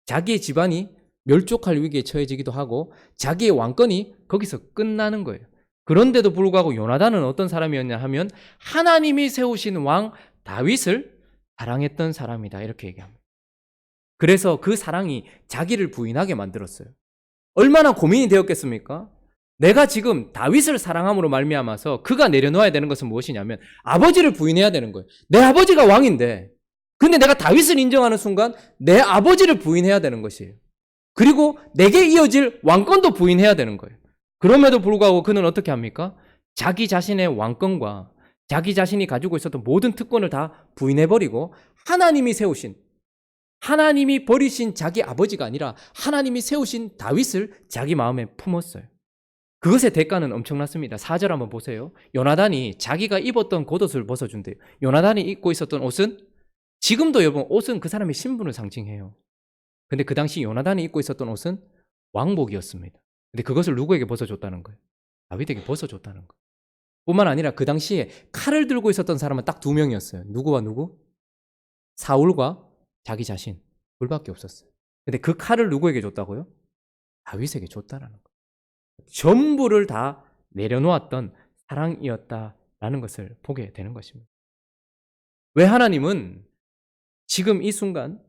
자기의 집안이 멸족할 위기에 처해지기도 하고 자기의 왕권이 거기서 끝나는 거예요. 그런데도 불구하고 요나단은 어떤 사람이었냐 하면 하나님이 세우신 왕 다윗을 사랑했던 사람이다, 이렇게 얘기합니다. 그래서 그 사랑이 자기를 부인하게 만들었어요. 얼마나 고민이 되었겠습니까? 내가 지금 다윗을 사랑함으로 말미암아서 그가 내려놓아야 되는 것은 무엇이냐면 아버지를 부인해야 되는 거예요. 내 아버지가 왕인데, 근데 내가 다윗을 인정하는 순간 내 아버지를 부인해야 되는 것이에요. 그리고 내게 이어질 왕권도 부인해야 되는 거예요. 그럼에도 불구하고 그는 어떻게 합니까? 자기 자신의 왕권과 자기 자신이 가지고 있었던 모든 특권을 다 부인해버리고 하나님이 세우신, 하나님이 버리신 자기 아버지가 아니라 하나님이 세우신 다윗을 자기 마음에 품었어요. 그것의 대가는 엄청났습니다. 4절 한번 보세요. 요나단이 자기가 입었던 겉옷을 벗어준대요. 요나단이 입고 있었던 옷은, 지금도 여러분 옷은 그 사람의 신분을 상징해요. 근데 그 당시 요나단이 입고 있었던 옷은 왕복이었습니다. 근데 그것을 누구에게 벗어줬다는 거예요? 다윗에게 벗어줬다는 거예요. 뿐만 아니라 그 당시에 칼을 들고 있었던 사람은 딱 2명이었어요. 누구와 누구? 사울과 자기 자신, 둘밖에 없었어요. 근데 그 칼을 누구에게 줬다고요? 다윗에게 줬다라는 거예요. 전부를 다 내려놓았던 사랑이었다라는 것을 보게 되는 것입니다. 왜 하나님은 지금 이 순간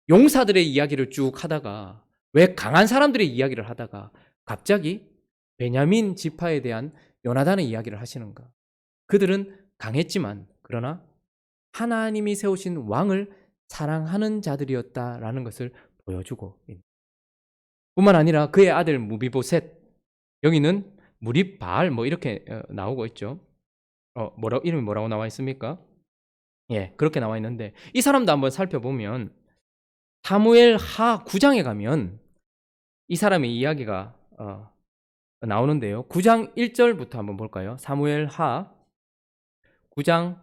용사들의 이야기를 쭉 하다가, 왜 강한 사람들의 이야기를 하다가 갑자기 베냐민 지파에 대한 요나단의 이야기를 하시는가? 그들은 강했지만 그러나 하나님이 세우신 왕을 사랑하는 자들이었다라는 것을 보여주고 있는. 뿐만 아니라 그의 아들 무비보셋, 여기는 무립바알 뭐 이렇게 나오고 있죠. 이름이 뭐라고 나와 있습니까? 예, 그렇게 나와 있는데 이 사람도 한번 살펴보면 사무엘 하 9장에 가면 이 사람의 이야기가 나오는데요. 9장 1절부터 한번 볼까요? 사무엘 하 9장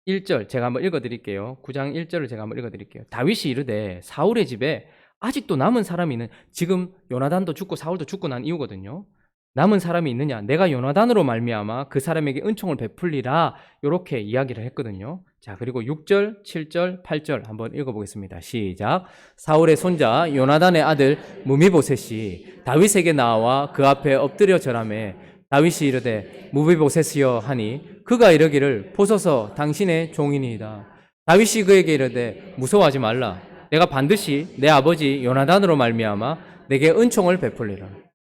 1절 제가 한번 읽어드릴게요. 9장 1절을 제가 한번 읽어드릴게요. 다윗이 이르되 사울의 집에 아직도 남은 사람이 있는, 지금 요나단도 죽고 사울도 죽고 난 이유거든요. 남은 사람이 있느냐? 내가 요나단으로 말미암아 그 사람에게 은총을 베풀리라, 이렇게 이야기를 했거든요. 자, 그리고 6절, 7절, 8절 한번 읽어보겠습니다. 시작. 사울의 손자 요나단의 아들 무미보셋이 다윗에게 나와 그 앞에 엎드려 절하매 다윗이 이르되 무비보셋이여 하니 그가 이르기를 보소서 당신의 종이니이다. 다윗이 그에게 이르되 무서워하지 말라. 내가 반드시 내 아버지 요나단으로 말미암아 내게 은총을 베풀리라.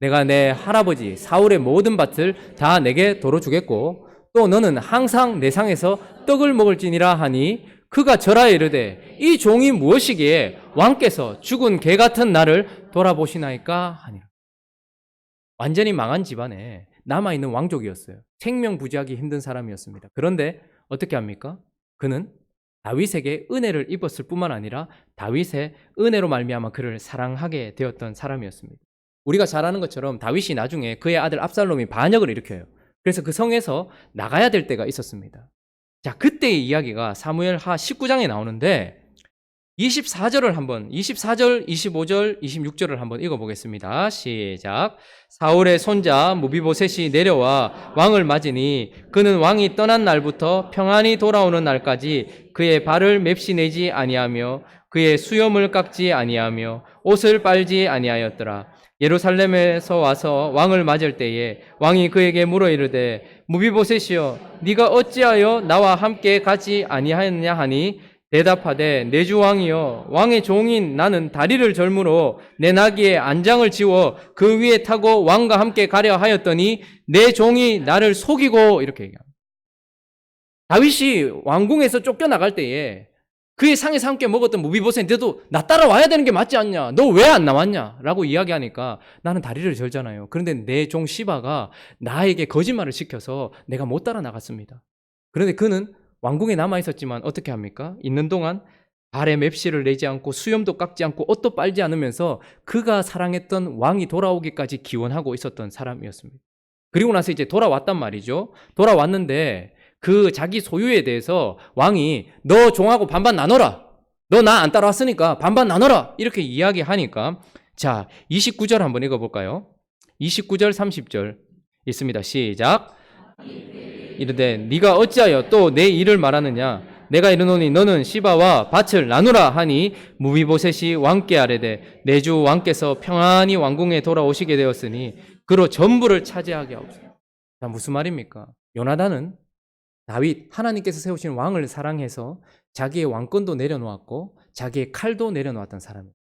내가 내 할아버지 사울의 모든 밭을 다 내게 도로 주겠고 또 너는 항상 내 상에서 떡을 먹을지니라 하니 그가 절하여 이르되 이 종이 무엇이기에 왕께서 죽은 개 같은 나를 돌아보시나이까 하니라. 완전히 망한 집안에 남아있는 왕족이었어요. 생명부지하기 힘든 사람이었습니다. 그런데 어떻게 합니까? 그는 다윗에게 은혜를 입었을 뿐만 아니라 다윗의 은혜로 말미암아 그를 사랑하게 되었던 사람이었습니다. 우리가 잘 아는 것처럼 다윗이 나중에 그의 아들 압살롬이 반역을 일으켜요. 그래서 그 성에서 나가야 될 때가 있었습니다. 자, 그때의 이야기가 사무엘 하 19장에 나오는데 24절, 25절, 26절을 한번 읽어보겠습니다. 시작. 사울의 손자 무비보셋이 내려와 왕을 맞으니 그는 왕이 떠난 날부터 평안히 돌아오는 날까지 그의 발을 맵시 내지 아니하며 그의 수염을 깎지 아니하며 옷을 빨지 아니하였더라. 예루살렘에서 와서 왕을 맞을 때에 왕이 그에게 물어 이르되 무비보셋이여 네가 어찌하여 나와 함께 가지 아니하였냐 하니 대답하되 내 주 왕이여 왕의 종인 나는 다리를 절므로 내 나귀에 안장을 지워 그 위에 타고 왕과 함께 가려 하였더니 내 종이 나를 속이고, 이렇게 얘기합니다. 다윗이 왕궁에서 쫓겨나갈 때에 그의 상에서 함께 먹었던 무비보셋인데도 나 따라와야 되는 게 맞지 않냐? 너 왜 안 나왔냐? 라고 이야기하니까 나는 다리를 절잖아요. 그런데 내 종 시바가 나에게 거짓말을 시켜서 내가 못 따라 나갔습니다. 그런데 그는 왕궁에 남아 있었지만 어떻게 합니까? 있는 동안 발에 맵시를 내지 않고 수염도 깎지 않고 옷도 빨지 않으면서 그가 사랑했던 왕이 돌아오기까지 기원하고 있었던 사람이었습니다. 그리고 나서 이제 돌아왔단 말이죠. 돌아왔는데 그 자기 소유에 대해서 왕이 너 종하고 반반 나눠라. 너 나 안 따라왔으니까 반반 나눠라. 이렇게 이야기하니까 자 29절 한번 읽어볼까요? 29절 30절 있습니다. 시작. 이르되 네가 어찌하여 또 내 일을 말하느냐? 내가 이르노니 너는 시바와 밭을 나누라 하니 무비보셋이 왕께 아뢰되 내 주 왕께서 평안히 왕궁에 돌아오시게 되었으니 그로 전부를 차지하게 하옵소서. 자, 무슨 말입니까? 요나단은 다윗 하나님께서 세우신 왕을 사랑해서 자기의 왕권도 내려놓았고 자기의 칼도 내려놓았던 사람입니다.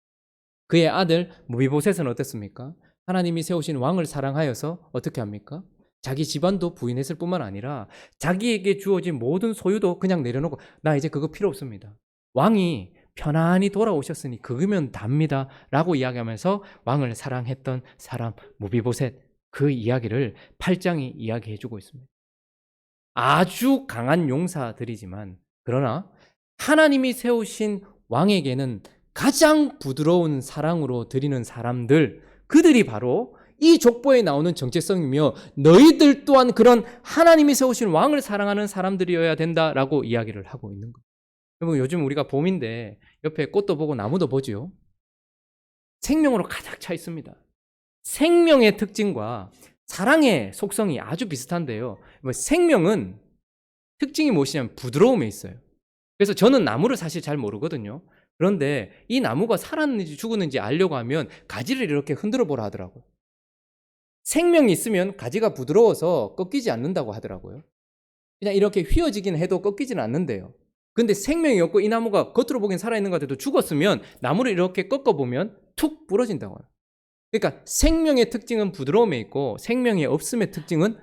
그의 아들 무비보셋은 어땠습니까? 하나님이 세우신 왕을 사랑하여서 어떻게 합니까? 자기 집안도 부인했을 뿐만 아니라 자기에게 주어진 모든 소유도 그냥 내려놓고 나 이제 그거 필요 없습니다. 왕이 편안히 돌아오셨으니 그거면 답니다 라고 이야기하면서 왕을 사랑했던 사람 무비보셋, 그 이야기를 8장이 이야기해주고 있습니다. 아주 강한 용사들이지만 그러나 하나님이 세우신 왕에게는 가장 부드러운 사랑으로 드리는 사람들, 그들이 바로 이 족보에 나오는 정체성이며 너희들 또한 그런 하나님이 세우신 왕을 사랑하는 사람들이어야 된다라고 이야기를 하고 있는 거예요. 여러분, 요즘 우리가 봄인데 옆에 꽃도 보고 나무도 보지요. 생명으로 가득 차 있습니다. 생명의 특징과 사랑의 속성이 아주 비슷한데요. 생명은 특징이 무엇이냐면 부드러움에 있어요. 그래서 저는 나무를 사실 잘 모르거든요. 그런데 이 나무가 살았는지 죽었는지 알려고 하면 가지를 이렇게 흔들어 보라 하더라고요. 생명이 있으면 가지가 부드러워서 꺾이지 않는다고 하더라고요. 그냥 이렇게 휘어지긴 해도 꺾이지는 않는데요. 근데 생명이 없고 이 나무가 겉으로 보기엔 살아있는 것 같아도 죽었으면 나무를 이렇게 꺾어보면 툭 부러진다고 해요. 그러니까 생명의 특징은 부드러움에 있고 생명이 없음의 특징은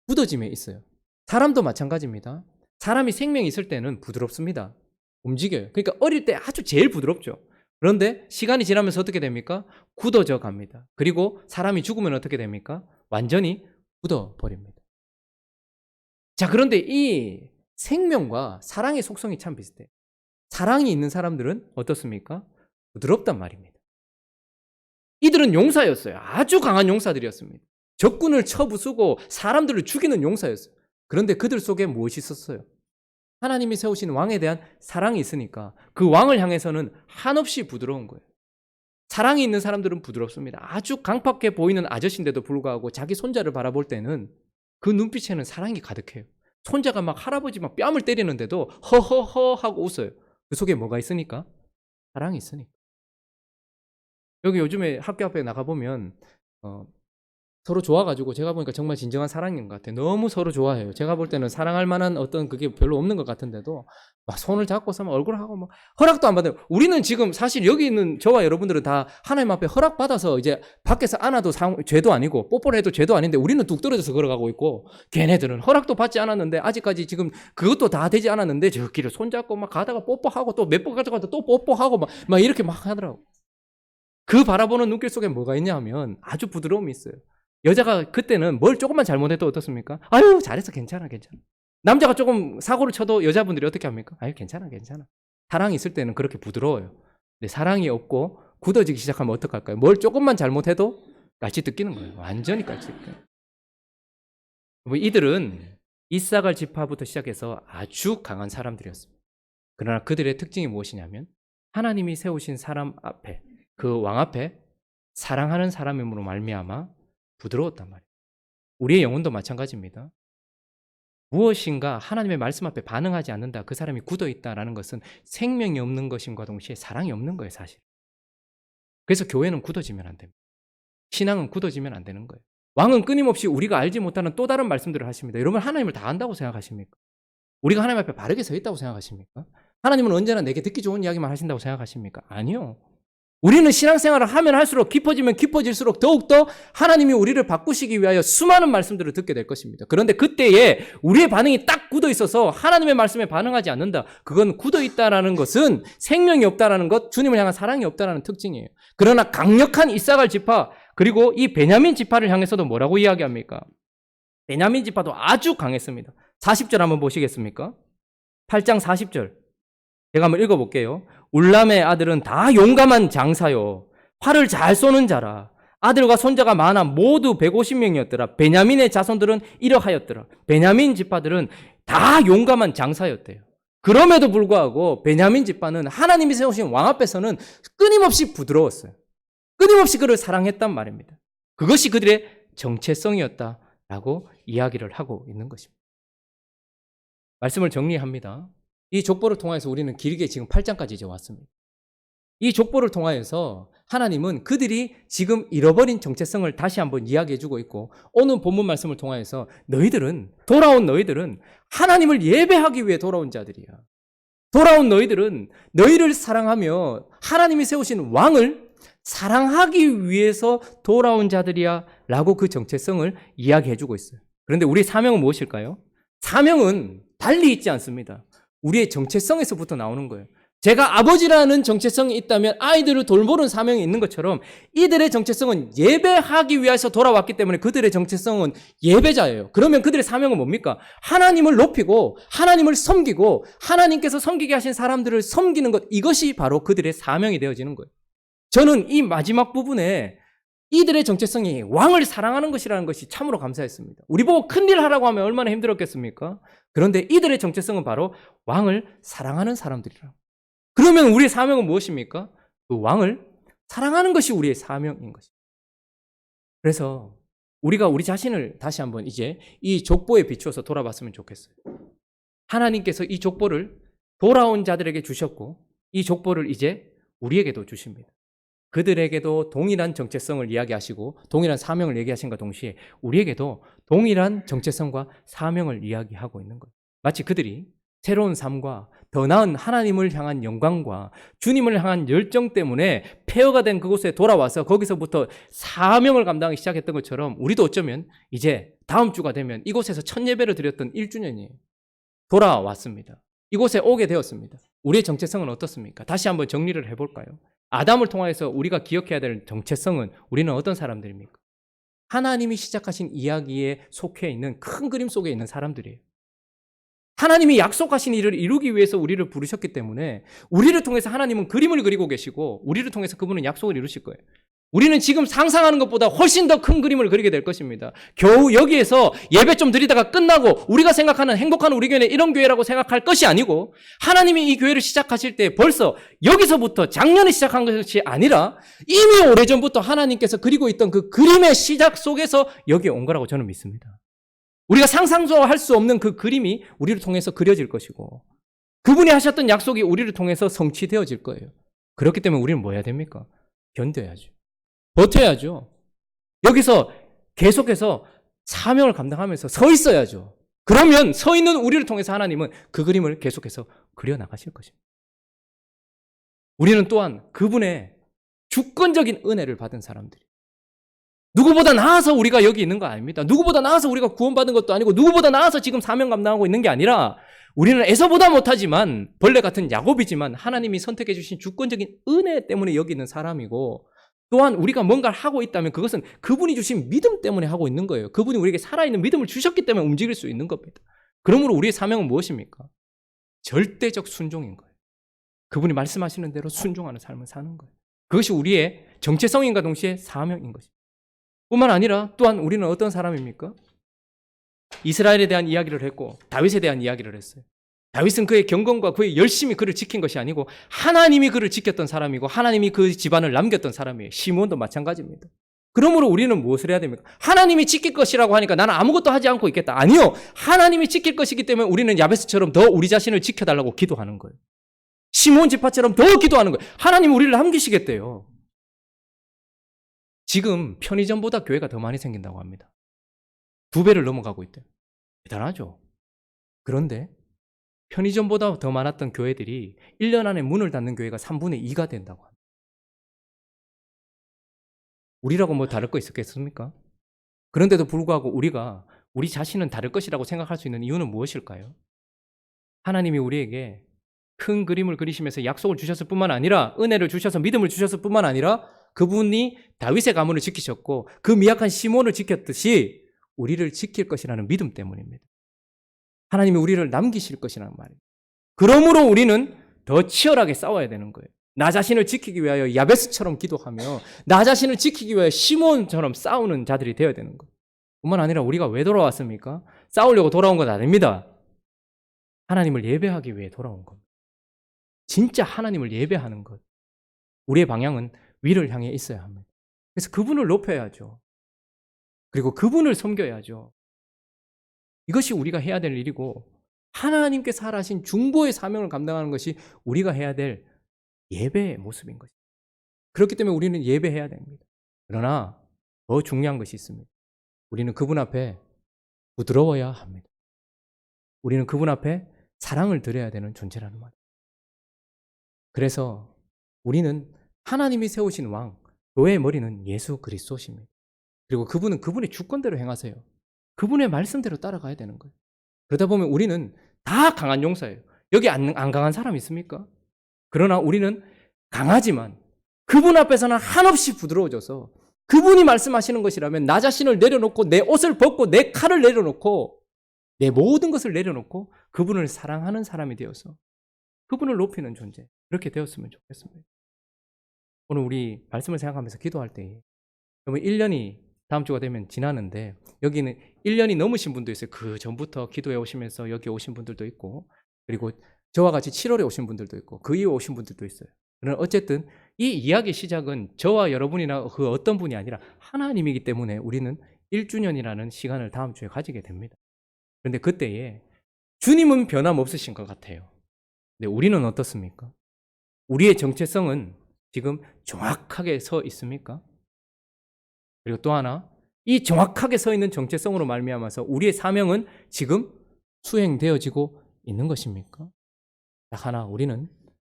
굳어짐에 있어요. 사람도 마찬가지입니다. 사람이 생명이 있을 때는 부드럽습니다. 움직여요. 그러니까 어릴 때 아주 제일 부드럽죠. 그런데 시간이 지나면서 어떻게 됩니까? 굳어져 갑니다. 그리고 사람이 죽으면 어떻게 됩니까? 완전히 굳어버립니다. 자, 그런데 이 생명과 사랑의 속성이 참 비슷해요. 사랑이 있는 사람들은 어떻습니까? 부드럽단 말입니다. 이들은 용사였어요. 아주 강한 용사들이었습니다. 적군을 쳐부수고 사람들을 죽이는 용사였어요. 그런데 그들 속에 무엇이 있었어요? 하나님이 세우신 왕에 대한 사랑이 있으니까 그 왕을 향해서는 한없이 부드러운 거예요. 사랑이 있는 사람들은 부드럽습니다. 아주 강팍해 보이는 아저씨인데도 불구하고 자기 손자를 바라볼 때는 그 눈빛에는 사랑이 가득해요. 손자가 막 할아버지 막 뺨을 때리는데도 허허허 하고 웃어요. 그 속에 뭐가 있으니까? 사랑이 있으니까. 여기 요즘에 학교 앞에 나가보면 서로 좋아가지고 제가 보니까 정말 진정한 사랑인 것 같아요. 너무 서로 좋아해요. 제가 볼 때는 사랑할 만한 어떤 그게 별로 없는 것 같은데도 막 손을 잡고서 막 얼굴하고 막 허락도 안 받아요. 우리는 지금 사실 여기 있는 저와 여러분들은 다 하나님 앞에 허락받아서 이제 밖에서 안아도 죄도 아니고 뽀뽀를 해도 죄도 아닌데 우리는 뚝 떨어져서 걸어가고 있고 걔네들은 허락도 받지 않았는데 아직까지 지금 그것도 다 되지 않았는데 저끼리 손잡고 막 가다가 뽀뽀하고 또 몇 번 가져가다 또 뽀뽀하고 막 이렇게 막 하더라고. 그 바라보는 눈길 속에 뭐가 있냐 하면 아주 부드러움이 있어요. 여자가 그때는 뭘 조금만 잘못해도 어떻습니까? 아유, 잘했어. 괜찮아. 남자가 조금 사고를 쳐도 여자분들이 어떻게 합니까? 아유, 괜찮아. 사랑이 있을 때는 그렇게 부드러워요. 근데 사랑이 없고 굳어지기 시작하면 어떡할까요? 뭘 조금만 잘못해도 깔치 뜯기는 거예요. 완전히 깔치 뜯겨요. 이들은 이사갈 지파부터 시작해서 아주 강한 사람들이었습니다. 그러나 그들의 특징이 무엇이냐면 하나님이 세우신 사람 앞에, 그 왕 앞에 사랑하는 사람임으로 말미암아 부드러웠단 말이에요. 우리의 영혼도 마찬가지입니다. 무엇인가 하나님의 말씀 앞에 반응하지 않는다, 그 사람이 굳어있다라는 것은 생명이 없는 것임과 동시에 사랑이 없는 거예요, 사실. 그래서 교회는 굳어지면 안 됩니다. 신앙은 굳어지면 안 되는 거예요. 왕은 끊임없이 우리가 알지 못하는 또 다른 말씀들을 하십니다. 여러분, 하나님을 다 안다고 생각하십니까? 우리가 하나님 앞에 바르게 서 있다고 생각하십니까? 하나님은 언제나 내게 듣기 좋은 이야기만 하신다고 생각하십니까? 아니요. 우리는 신앙생활을 하면 할수록 깊어지면 깊어질수록 더욱더 하나님이 우리를 바꾸시기 위하여 수많은 말씀들을 듣게 될 것입니다. 그런데 그때에 우리의 반응이 딱 굳어 있어서 하나님의 말씀에 반응하지 않는다. 그건 굳어 있다라는 것은 생명이 없다라는 것, 주님을 향한 사랑이 없다라는 특징이에요. 그러나 강력한 이사갈 지파, 그리고 이 베냐민 지파를 향해서도 뭐라고 이야기합니까? 베냐민 지파도 아주 강했습니다. 40절 한번 보시겠습니까? 8장 40절. 제가 한번 읽어볼게요. 울람의 아들은 다 용감한 장사요. 활을 잘 쏘는 자라. 아들과 손자가 많아 모두 150명이었더라. 베냐민의 자손들은 이러하였더라. 베냐민 지파들은 다 용감한 장사였대요. 그럼에도 불구하고 베냐민 지파는 하나님이 세우신 왕 앞에서는 끊임없이 부드러웠어요. 끊임없이 그를 사랑했단 말입니다. 그것이 그들의 정체성이었다라고 이야기를 하고 있는 것입니다. 말씀을 정리합니다. 이 족보를 통해서 우리는 길게 지금 8장까지 이제 왔습니다. 이 족보를 통하여서 하나님은 그들이 지금 잃어버린 정체성을 다시 한번 이야기해주고 있고, 오늘 본문 말씀을 통하여서 돌아온 너희들은 하나님을 예배하기 위해 돌아온 자들이야. 돌아온 너희들은 너희를 사랑하며 하나님이 세우신 왕을 사랑하기 위해서 돌아온 자들이야 라고 그 정체성을 이야기해주고 있어요. 그런데 우리의 사명은 무엇일까요? 사명은 달리 있지 않습니다. 우리의 정체성에서부터 나오는 거예요. 제가 아버지라는 정체성이 있다면 아이들을 돌보는 사명이 있는 것처럼 이들의 정체성은 예배하기 위해서 돌아왔기 때문에 그들의 정체성은 예배자예요. 그러면 그들의 사명은 뭡니까? 하나님을 높이고 하나님을 섬기고 하나님께서 섬기게 하신 사람들을 섬기는 것, 이것이 바로 그들의 사명이 되어지는 거예요. 저는 이 마지막 부분에 이들의 정체성이 왕을 사랑하는 것이라는 것이 참으로 감사했습니다. 우리 보고 큰일 하라고 하면 얼마나 힘들었겠습니까? 그런데 이들의 정체성은 바로 왕을 사랑하는 사람들이라. 그러면 우리의 사명은 무엇입니까? 그 왕을 사랑하는 것이 우리의 사명인 것입니다. 그래서 우리가 우리 자신을 다시 한번 이제 이 족보에 비추어서 돌아봤으면 좋겠어요. 하나님께서 이 족보를 돌아온 자들에게 주셨고 이 족보를 이제 우리에게도 주십니다. 그들에게도 동일한 정체성을 이야기하시고 동일한 사명을 얘기하신과 동시에 우리에게도 동일한 정체성과 사명을 이야기하고 있는 거예요. 마치 그들이 새로운 삶과 더 나은 하나님을 향한 영광과 주님을 향한 열정 때문에 폐허가 된 그곳에 돌아와서 거기서부터 사명을 감당하기 시작했던 것처럼 우리도 어쩌면 이제 다음 주가 되면 이곳에서 첫 예배를 드렸던 1주년이에요. 돌아왔습니다. 이곳에 오게 되었습니다. 우리의 정체성은 어떻습니까? 다시 한번 정리를 해볼까요? 아담을 통해서 우리가 기억해야 될 정체성은 우리는 어떤 사람들입니까? 하나님이 시작하신 이야기에 속해 있는 큰 그림 속에 있는 사람들이에요. 하나님이 약속하신 일을 이루기 위해서 우리를 부르셨기 때문에 우리를 통해서 하나님은 그림을 그리고 계시고 우리를 통해서 그분은 약속을 이루실 거예요. 우리는 지금 상상하는 것보다 훨씬 더 큰 그림을 그리게 될 것입니다. 겨우 여기에서 예배 좀 드리다가 끝나고 우리가 생각하는 행복한 우리 교회는 이런 교회라고 생각할 것이 아니고 하나님이 이 교회를 시작하실 때 벌써 여기서부터 작년에 시작한 것이 아니라 이미 오래전부터 하나님께서 그리고 있던 그 그림의 시작 속에서 여기에 온 거라고 저는 믿습니다. 우리가 상상도 할 수 없는 그 그림이 우리를 통해서 그려질 것이고 그분이 하셨던 약속이 우리를 통해서 성취되어질 거예요. 그렇기 때문에 우리는 뭐 해야 됩니까? 견뎌야죠. 버텨야죠. 여기서 계속해서 사명을 감당하면서 서 있어야죠. 그러면 서 있는 우리를 통해서 하나님은 그 그림을 계속해서 그려나가실 것입니다. 우리는 또한 그분의 주권적인 은혜를 받은 사람들이에요. 누구보다 나아서 우리가 여기 있는 거 아닙니다. 누구보다 나아서 우리가 구원받은 것도 아니고 누구보다 나아서 지금 사명 감당하고 있는 게 아니라 우리는 에서보다 못하지만 벌레 같은 야곱이지만 하나님이 선택해 주신 주권적인 은혜 때문에 여기 있는 사람이고 또한 우리가 뭔가를 하고 있다면 그것은 그분이 주신 믿음 때문에 하고 있는 거예요. 그분이 우리에게 살아있는 믿음을 주셨기 때문에 움직일 수 있는 겁니다. 그러므로 우리의 사명은 무엇입니까? 절대적 순종인 거예요. 그분이 말씀하시는 대로 순종하는 삶을 사는 거예요. 그것이 우리의 정체성인과 동시에 사명인 것입니다. 뿐만 아니라 또한 우리는 어떤 사람입니까? 이스라엘에 대한 이야기를 했고 다윗에 대한 이야기를 했어요. 다윗은 그의 경건과 그의 열심히 그를 지킨 것이 아니고 하나님이 그를 지켰던 사람이고 하나님이 그 집안을 남겼던 사람이에요. 시므온도 마찬가지입니다. 그러므로 우리는 무엇을 해야 됩니까? 하나님이 지킬 것이라고 하니까 나는 아무것도 하지 않고 있겠다. 아니요. 하나님이 지킬 것이기 때문에 우리는 야베스처럼 더 우리 자신을 지켜달라고 기도하는 거예요. 시므온 지파처럼 더 기도하는 거예요. 하나님 우리를 남기시겠대요. 지금 편의점보다 교회가 더 많이 생긴다고 합니다. 2배를 넘어가고 있대요. 대단하죠. 그런데 편의점보다 더 많았던 교회들이 1년 안에 문을 닫는 교회가 3분의 2가 된다고 합니다. 우리라고 뭐 다를 거 있었겠습니까? 그런데도 불구하고 우리가 우리 자신은 다를 것이라고 생각할 수 있는 이유는 무엇일까요? 하나님이 우리에게 큰 그림을 그리시면서 약속을 주셨을 뿐만 아니라 은혜를 주셔서 믿음을 주셨을 뿐만 아니라 그분이 다윗의 가문을 지키셨고 그 미약한 시몬을 지켰듯이 우리를 지킬 것이라는 믿음 때문입니다. 하나님이 우리를 남기실 것이라는 말이에요. 그러므로 우리는 더 치열하게 싸워야 되는 거예요. 나 자신을 지키기 위하여 야베스처럼 기도하며 나 자신을 지키기 위하여 시몬처럼 싸우는 자들이 되어야 되는 거예요. 뿐만 아니라 우리가 왜 돌아왔습니까? 싸우려고 돌아온 건 아닙니다. 하나님을 예배하기 위해 돌아온 겁니다. 진짜 하나님을 예배하는 것. 우리의 방향은 위를 향해 있어야 합니다. 그래서 그분을 높여야죠. 그리고 그분을 섬겨야죠. 이것이 우리가 해야 될 일이고 하나님께서 하라신 중보의 사명을 감당하는 것이 우리가 해야 될 예배의 모습인 것입니다. 그렇기 때문에 우리는 예배해야 됩니다. 그러나 더 중요한 것이 있습니다. 우리는 그분 앞에 부드러워야 합니다. 우리는 그분 앞에 사랑을 드려야 되는 존재라는 말이에요. 그래서 우리는 하나님이 세우신 왕, 교회의 머리는 예수 그리스도십니다. 그리고 그분은 그분의 주권대로 행하세요. 그분의 말씀대로 따라가야 되는 거예요. 그러다 보면 우리는 다 강한 용사예요. 여기 안 강한 사람 있습니까? 그러나 우리는 강하지만 그분 앞에서는 한없이 부드러워져서 그분이 말씀하시는 것이라면 나 자신을 내려놓고 내 옷을 벗고 내 칼을 내려놓고 내 모든 것을 내려놓고 그분을 사랑하는 사람이 되어서 그분을 높이는 존재, 그렇게 되었으면 좋겠습니다. 오늘 우리 말씀을 생각하면서 기도할 때 그러면 1년이 다음 주가 되면 지나는데 여기는 1년이 넘으신 분도 있어요. 그 전부터 기도해 오시면서 여기 오신 분들도 있고 그리고 저와 같이 7월에 오신 분들도 있고 그 이후에 오신 분들도 있어요. 그러나 어쨌든 이 이야기의 시작은 저와 여러분이나 그 어떤 분이 아니라 하나님이기 때문에 우리는 1주년이라는 시간을 다음 주에 가지게 됩니다. 그런데 그때에 주님은 변함없으신 것 같아요. 근데 우리는 어떻습니까? 우리의 정체성은 지금 정확하게 서 있습니까? 그리고 또 하나, 이 정확하게 서 있는 정체성으로 말미암아서 우리의 사명은 지금 수행되어지고 있는 것입니까? 딱 하나, 우리는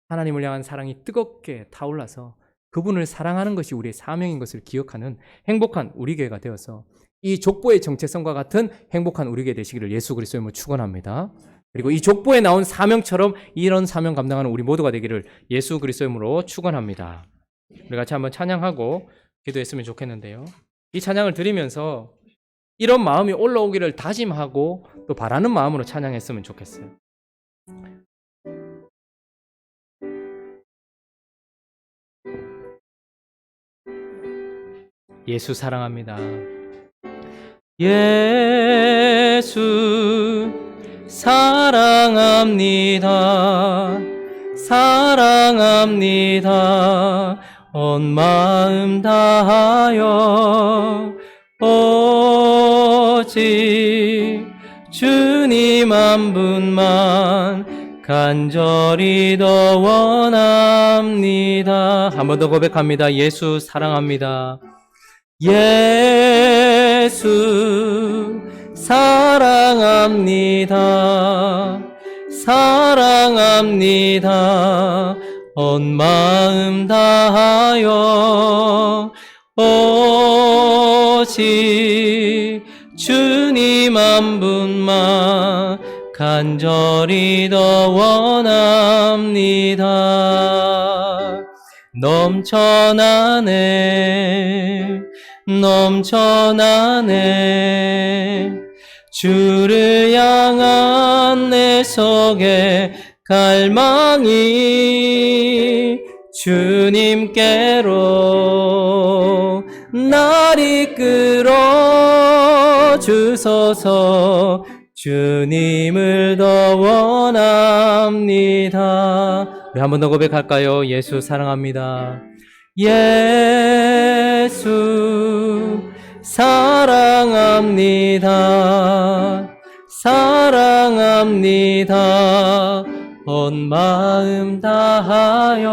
하나님을 향한 사랑이 뜨겁게 타올라서 그분을 사랑하는 것이 우리의 사명인 것을 기억하는 행복한 우리 교회가 되어서 이 족보의 정체성과 같은 행복한 우리 교회 되시기를 예수 그리스도의 이름으로 축원합니다. 그리고 이 족보에 나온 사명처럼 이런 사명 감당하는 우리 모두가 되기를 예수 그리스도의 이름으로 축원합니다. 우리 같이 한번 찬양하고 기도했으면 좋겠는데요. 이 찬양을 드리면서 이런 마음이 올라오기를 다짐하고 또 바라는 마음으로 찬양했으면 좋겠어요. 예수 사랑합니다. 예수 사랑합니다. 사랑합니다. 온 마음 다하여 오직 주님 한 분만 간절히 더 원합니다. 한 번 더 고백합니다. 예수 사랑합니다. 예수 사랑합니다. 사랑합니다. 온 마음 다하여 오직 주님 한 분만 간절히 더 원합니다. 넘쳐나네 넘쳐나네 주를 향한 내 속에 갈망이 주님께로 날 이끌어 주소서 주님을 더 원합니다. 우리 한 번 더 고백할까요? 예수 사랑합니다. 예수 사랑합니다. 사랑합니다. 온 마음 다하여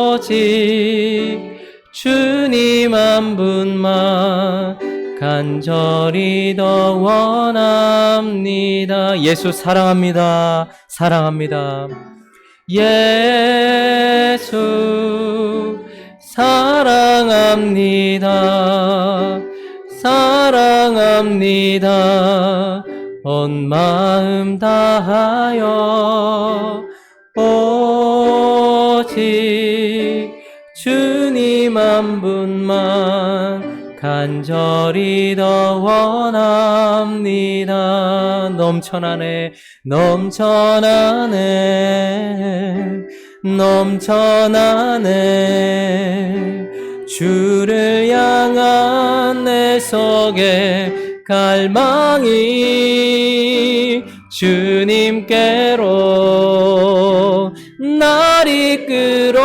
오직 주님 한 분만 간절히 더 원합니다. 예수 사랑합니다. 사랑합니다. 예수 사랑합니다. 사랑합니다. 온 마음 다하여 오직 주님 한 분만 간절히 더 원합니다. 넘쳐나네, 넘쳐나네, 넘쳐나네. 주를 향한 내 속에 갈망이 주님께로 날 이끌어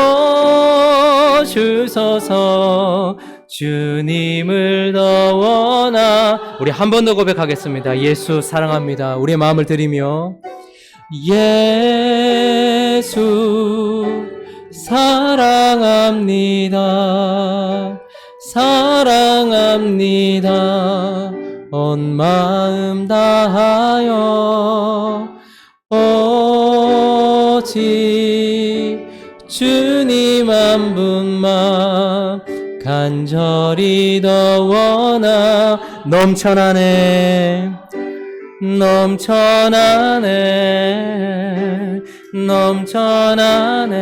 주소서. 주님을 더 원하. 우리 한 번 더 고백하겠습니다. 예수 사랑합니다. 우리의 마음을 드리며 예수 사랑합니다. 사랑합니다. 온 마음 다하여 오직 주님 한 분만 간절히 더 원하. 넘쳐나네, 넘쳐나네, 넘쳐나네.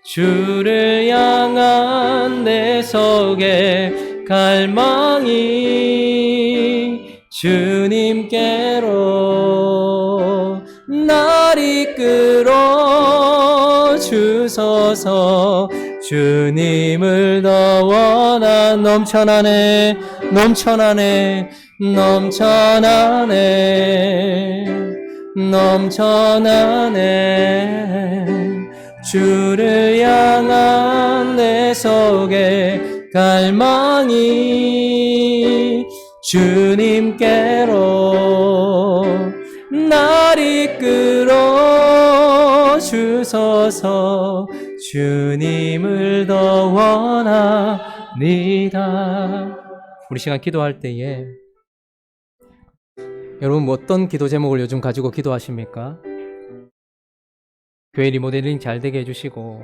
주를 향한 내 속에 갈망이 주님께로 날 이끌어 주소서. 주님을 더 원하. 넘쳐나네, 넘쳐나네, 넘쳐나네, 넘쳐나네. 주를 향한 내 속에 갈망이 주님께로 날 이끌어 주소서. 주님을 더 원합니다. 우리 시간 기도할 때에 여러분 어떤 기도 제목을 요즘 가지고 기도하십니까? 교회 리모델링 잘 되게 해주시고,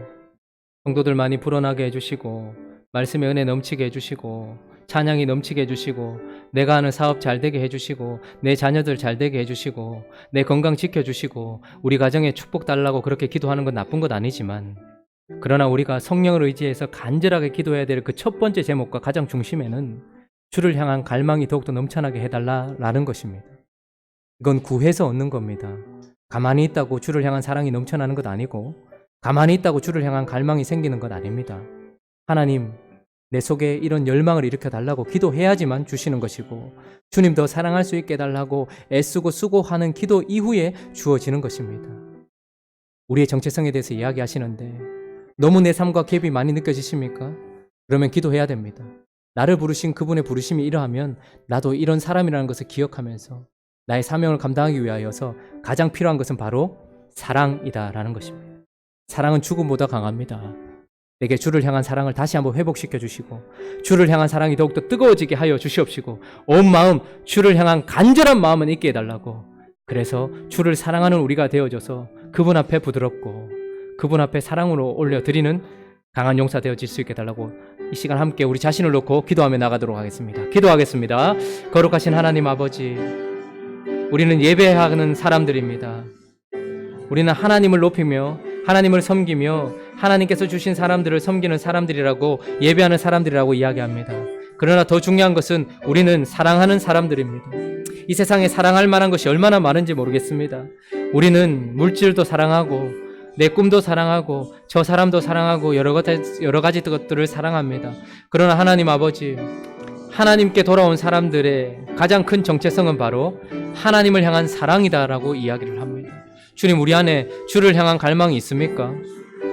성도들 많이 불어나게 해주시고, 말씀의 은혜 넘치게 해주시고, 찬양이 넘치게 해주시고, 내가 하는 사업 잘 되게 해주시고, 내 자녀들 잘 되게 해주시고, 내 건강 지켜주시고, 우리 가정에 축복 달라고 그렇게 기도하는 건 나쁜 것 아니지만, 그러나 우리가 성령을 의지해서 간절하게 기도해야 될 그 첫 번째 제목과 가장 중심에는 주를 향한 갈망이 더욱더 넘쳐나게 해달라라는 것입니다. 이건 구해서 얻는 겁니다. 가만히 있다고 주를 향한 사랑이 넘쳐나는 것 아니고, 가만히 있다고 주를 향한 갈망이 생기는 것 아닙니다. 하나님, 내 속에 이런 열망을 일으켜 달라고 기도해야지만 주시는 것이고, 주님 더 사랑할 수 있게 해달라고 애쓰고 수고하는 기도 이후에 주어지는 것입니다. 우리의 정체성에 대해서 이야기하시는데 너무 내 삶과 갭이 많이 느껴지십니까? 그러면 기도해야 됩니다. 나를 부르신 그분의 부르심이 이러하면 나도 이런 사람이라는 것을 기억하면서 나의 사명을 감당하기 위하여서 가장 필요한 것은 바로 사랑이다라는 것입니다. 사랑은 죽음보다 강합니다. 내게 주를 향한 사랑을 다시 한번 회복시켜 주시고, 주를 향한 사랑이 더욱더 뜨거워지게 하여 주시옵시고, 온 마음 주를 향한 간절한 마음은 있게 해달라고. 그래서 주를 사랑하는 우리가 되어져서 그분 앞에 부드럽고 그분 앞에 사랑으로 올려드리는 강한 용사 되어질 수 있게 해달라고 이 시간 함께 우리 자신을 놓고 기도하며 나가도록 하겠습니다. 기도하겠습니다. 거룩하신 하나님 아버지, 우리는 예배하는 사람들입니다. 우리는 하나님을 높이며 하나님을 섬기며 하나님께서 주신 사람들을 섬기는 사람들이라고, 예배하는 사람들이라고 이야기합니다. 그러나 더 중요한 것은 우리는 사랑하는 사람들입니다. 이 세상에 사랑할 만한 것이 얼마나 많은지 모르겠습니다. 우리는 물질도 사랑하고 내 꿈도 사랑하고 저 사람도 사랑하고 여러 가지 것들을 사랑합니다. 그러나 하나님 아버지, 하나님께 돌아온 사람들의 가장 큰 정체성은 바로 하나님을 향한 사랑이다라고 이야기를 합니다. 주님, 우리 안에 주를 향한 갈망이 있습니까?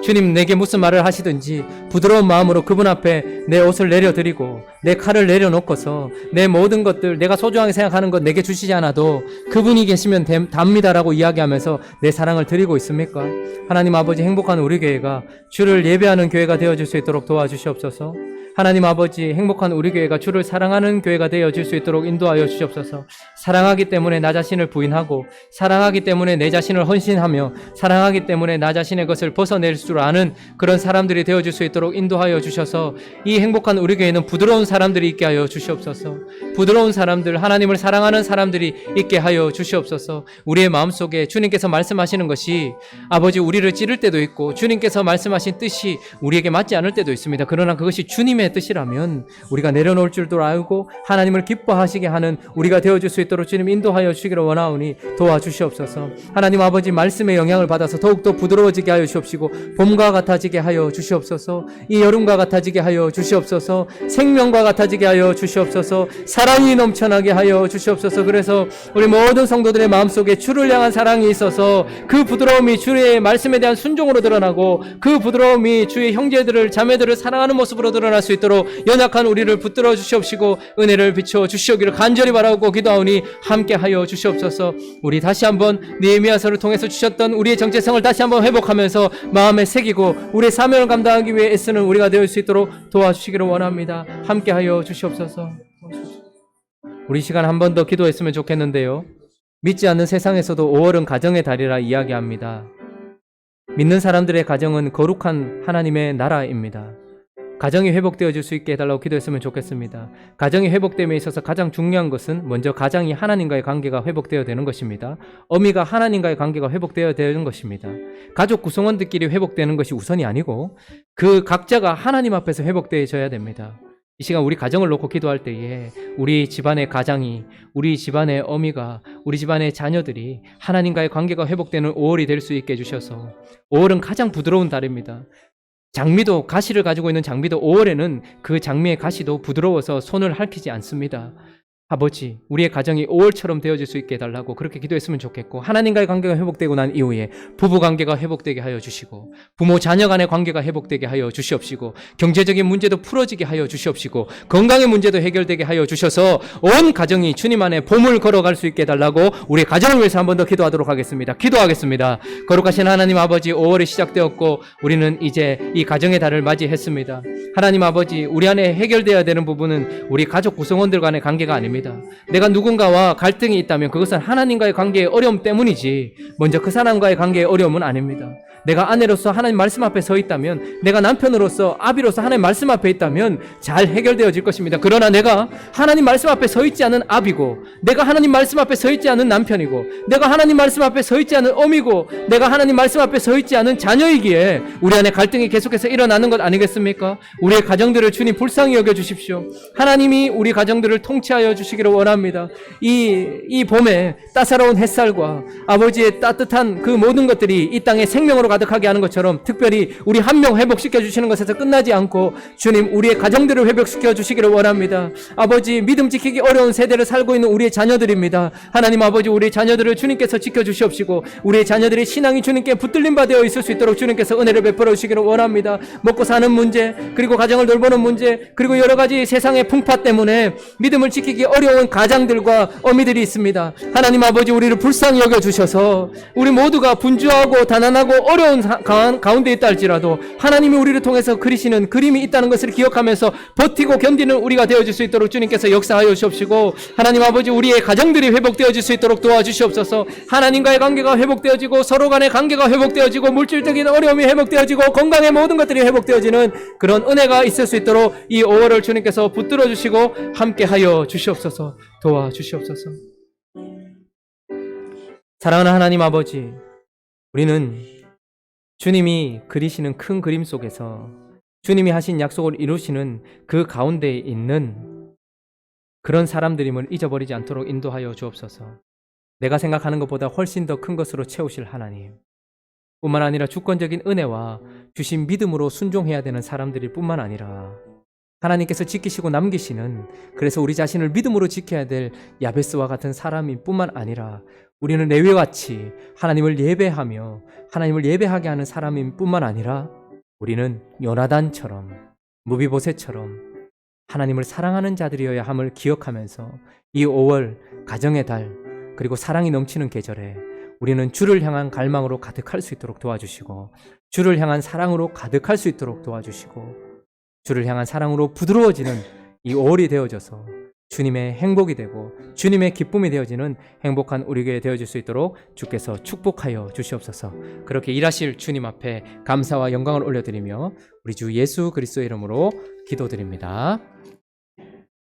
주님, 내게 무슨 말을 하시든지 부드러운 마음으로 그분 앞에 내 옷을 내려드리고 내 칼을 내려놓고서 내 모든 것들, 내가 소중하게 생각하는 것 내게 주시지 않아도 그분이 계시면 답니다라고 이야기하면서 내 사랑을 드리고 있습니까? 하나님 아버지, 행복한 우리 교회가 주를 예배하는 교회가 되어질 수 있도록 도와주시옵소서. 하나님 아버지, 행복한 우리 교회가 주를 사랑하는 교회가 되어질 수 있도록 인도하여 주시옵소서. 사랑하기 때문에 나 자신을 부인하고, 사랑하기 때문에 내 자신을 헌신하며, 사랑하기 때문에 나 자신의 것을 벗어낼 줄 아는 그런 사람들이 되어줄 수 있도록 인도하여 주셔서 이 행복한 우리 교회는 부드러운 사람들이 있게 하여 주시옵소서. 부드러운 사람들, 하나님을 사랑하는 사람들이 있게 하여 주시옵소서. 우리의 마음속에 주님께서 말씀하시는 것이 아버지 우리를 찌를 때도 있고, 주님께서 말씀하신 뜻이 우리에게 맞지 않을 때도 있습니다. 그러나 그것이 주님의 하나님의 뜻이라면 우리가 내려놓을 줄도 알고 하나님을 기뻐하시게 하는 우리가 되어줄 수 있도록 주님 인도하여 주시기를 원하오니 도와주시옵소서. 하나님 아버지 말씀의 영향을 받아서 더욱더 부드러워지게 하여 주옵시고 봄과 같아지게 하여 주시옵소서. 이 여름과 같아지게 하여 주시옵소서. 생명과 같아지게 하여 주시옵소서. 사랑이 넘쳐나게 하여 주시옵소서. 그래서 우리 모든 성도들의 마음속에 주를 향한 사랑이 있어서 그 부드러움이 주의 말씀에 대한 순종으로 드러나고 그 부드러움이 주의 형제들을 자매들을 사랑하는 모습으로 드러날 수 있도록 연약한 우리를 붙들어 주시옵시고 은혜를 비춰 주시오기를 간절히 바라고 기도하오니 함께하여 주시옵소서. 우리 다시 한번 느헤미야서를 통해서 주셨던 우리의 정체성을 다시 한번 회복하면서 마음에 새기고 우리의 사명을 감당하기 위해 애쓰는 우리가 되어 수 있도록 도와주시기를 원합니다. 함께하여 주시옵소서. 우리 시간 한 번 더 기도했으면 좋겠는데요. 믿지 않는 세상에서도 5월은 가정의 달이라 이야기합니다. 믿는 사람들의 가정은 거룩한 하나님의 나라입니다. 가정이 회복되어질 수 있게 해달라고 기도했으면 좋겠습니다. 가정이 회복됨에 있어서 가장 중요한 것은 먼저 가장이 하나님과의 관계가 회복되어야 되는 것입니다. 어미가 하나님과의 관계가 회복되어야 되는 것입니다. 가족 구성원들끼리 회복되는 것이 우선이 아니고 그 각자가 하나님 앞에서 회복되어져야 됩니다. 이 시간 우리 가정을 놓고 기도할 때에 우리 집안의 가장이, 우리 집안의 어미가, 우리 집안의 자녀들이 하나님과의 관계가 회복되는 5월이 될 수 있게 해주셔서 5월은 가장 부드러운 달입니다. 장미도 가시를 가지고 있는 장미도 5월에는 그 장미의 가시도 부드러워서 손을 핥히지 않습니다. 아버지, 우리의 가정이 5월처럼 되어질 수 있게 해달라고 그렇게 기도했으면 좋겠고 하나님과의 관계가 회복되고 난 이후에 부부관계가 회복되게 하여 주시고 부모 자녀 간의 관계가 회복되게 하여 주시옵시고 경제적인 문제도 풀어지게 하여 주시옵시고 건강의 문제도 해결되게 하여 주셔서 온 가정이 주님 안에 봄을 걸어갈 수 있게 해달라고 우리의 가정을 위해서 한 번 더 기도하도록 하겠습니다. 기도하겠습니다. 거룩하신 하나님 아버지, 5월이 시작되었고 우리는 이제 이 가정의 달을 맞이했습니다. 하나님 아버지, 우리 안에 해결되어야 되는 부분은 우리 가족 구성원들 간의 관계가 아닙니다. 내가 누군가와 갈등이 있다면 그것은 하나님과의 관계의 어려움 때문이지 먼저 그 사람과의 관계의 어려움은 아닙니다. 내가 아내로서 하나님 말씀 앞에 서 있다면, 내가 남편으로서 아비로서 하나님 말씀 앞에 있다면 잘 해결되어질 것입니다. 그러나 내가 하나님 말씀 앞에 서 있지 않은 아비고, 내가 하나님 말씀 앞에 서 있지 않은 남편이고, 내가 하나님 말씀 앞에 서 있지 않은 어미고, 내가 하나님 말씀 앞에 서 있지 않은 자녀이기에 우리 안에 갈등이 계속해서 일어나는 것 아니겠습니까? 우리의 가정들을 주님 불쌍히 여겨주십시오. 하나님이 우리 가정들을 통치하여 주시기를 원합니다. 이 봄에 따사로운 햇살과 아버지의 따뜻한 그 모든 것들이 이 땅에 생명으로 가득하게 하는 것처럼 특별히 우리 한 명 회복시켜 주시는 것에서 끝나지 않고 주님 우리의 가정들을 회복시켜 주시기를 원합니다. 아버지, 믿음 지키기 어려운 세대를 살고 있는 우리의 자녀들입니다. 하나님 아버지, 우리 자녀들을 주님께서 지켜주시옵시고 우리의 자녀들이 신앙이 주님께 붙들림 바 되어 있을 수 있도록 주님께서 은혜를 베풀어 주시기를 원합니다. 먹고 사는 문제, 그리고 가정을 돌보는 문제, 그리고 여러 가지 세상의 풍파 때문에 믿음을 지키기 어려운 가장들과 어미들이 있습니다. 하나님 아버지, 우리를 불쌍히 여겨주셔서 우리 모두가 분주하고 가난하고 어려운 가운데 있다 할지라도 하나님이 우리를 통해서 그리시는 그림이 있다는 것을 기억하면서 버티고 견디는 우리가 되어질 수 있도록 주님께서 역사하여 주옵시고, 하나님 아버지, 우리의 가정들이 회복되어질 수 있도록 도와주시옵소서. 하나님과의 관계가 회복되어지고 서로 간의 관계가 회복되어지고 물질적인 어려움이 회복되어지고 건강의 모든 것들이 회복되어지는 그런 은혜가 있을 수 있도록 이 5월을 주님께서 붙들어 주시고 함께하여 주시옵소서. 도와주시옵소서. 사랑하는 하나님 아버지, 우리는 주님이 그리시는 큰 그림 속에서 주님이 하신 약속을 이루시는 그 가운데에 있는 그런 사람들임을 잊어버리지 않도록 인도하여 주옵소서. 내가 생각하는 것보다 훨씬 더 큰 것으로 채우실 하나님, 뿐만 아니라 주권적인 은혜와 주신 믿음으로 순종해야 되는 사람들일 뿐만 아니라 하나님께서 지키시고 남기시는, 그래서 우리 자신을 믿음으로 지켜야 될 야베스와 같은 사람일 뿐만 아니라 우리는 레위와 같이 하나님을 예배하며 하나님을 예배하게 하는 사람일 뿐만 아니라 우리는 요나단처럼, 무비보셋처럼 하나님을 사랑하는 자들이어야 함을 기억하면서 이 5월 가정의 달, 그리고 사랑이 넘치는 계절에 우리는 주를 향한 갈망으로 가득할 수 있도록 도와주시고, 주를 향한 사랑으로 가득할 수 있도록 도와주시고, 주를 향한 사랑으로 부드러워지는 이 5월이 되어져서 주님의 행복이 되고 주님의 기쁨이 되어지는 행복한 우리 교회 되어질 수 있도록 주께서 축복하여 주시옵소서. 그렇게 일하실 주님 앞에 감사와 영광을 올려드리며 우리 주 예수 그리스도의 이름으로 기도드립니다.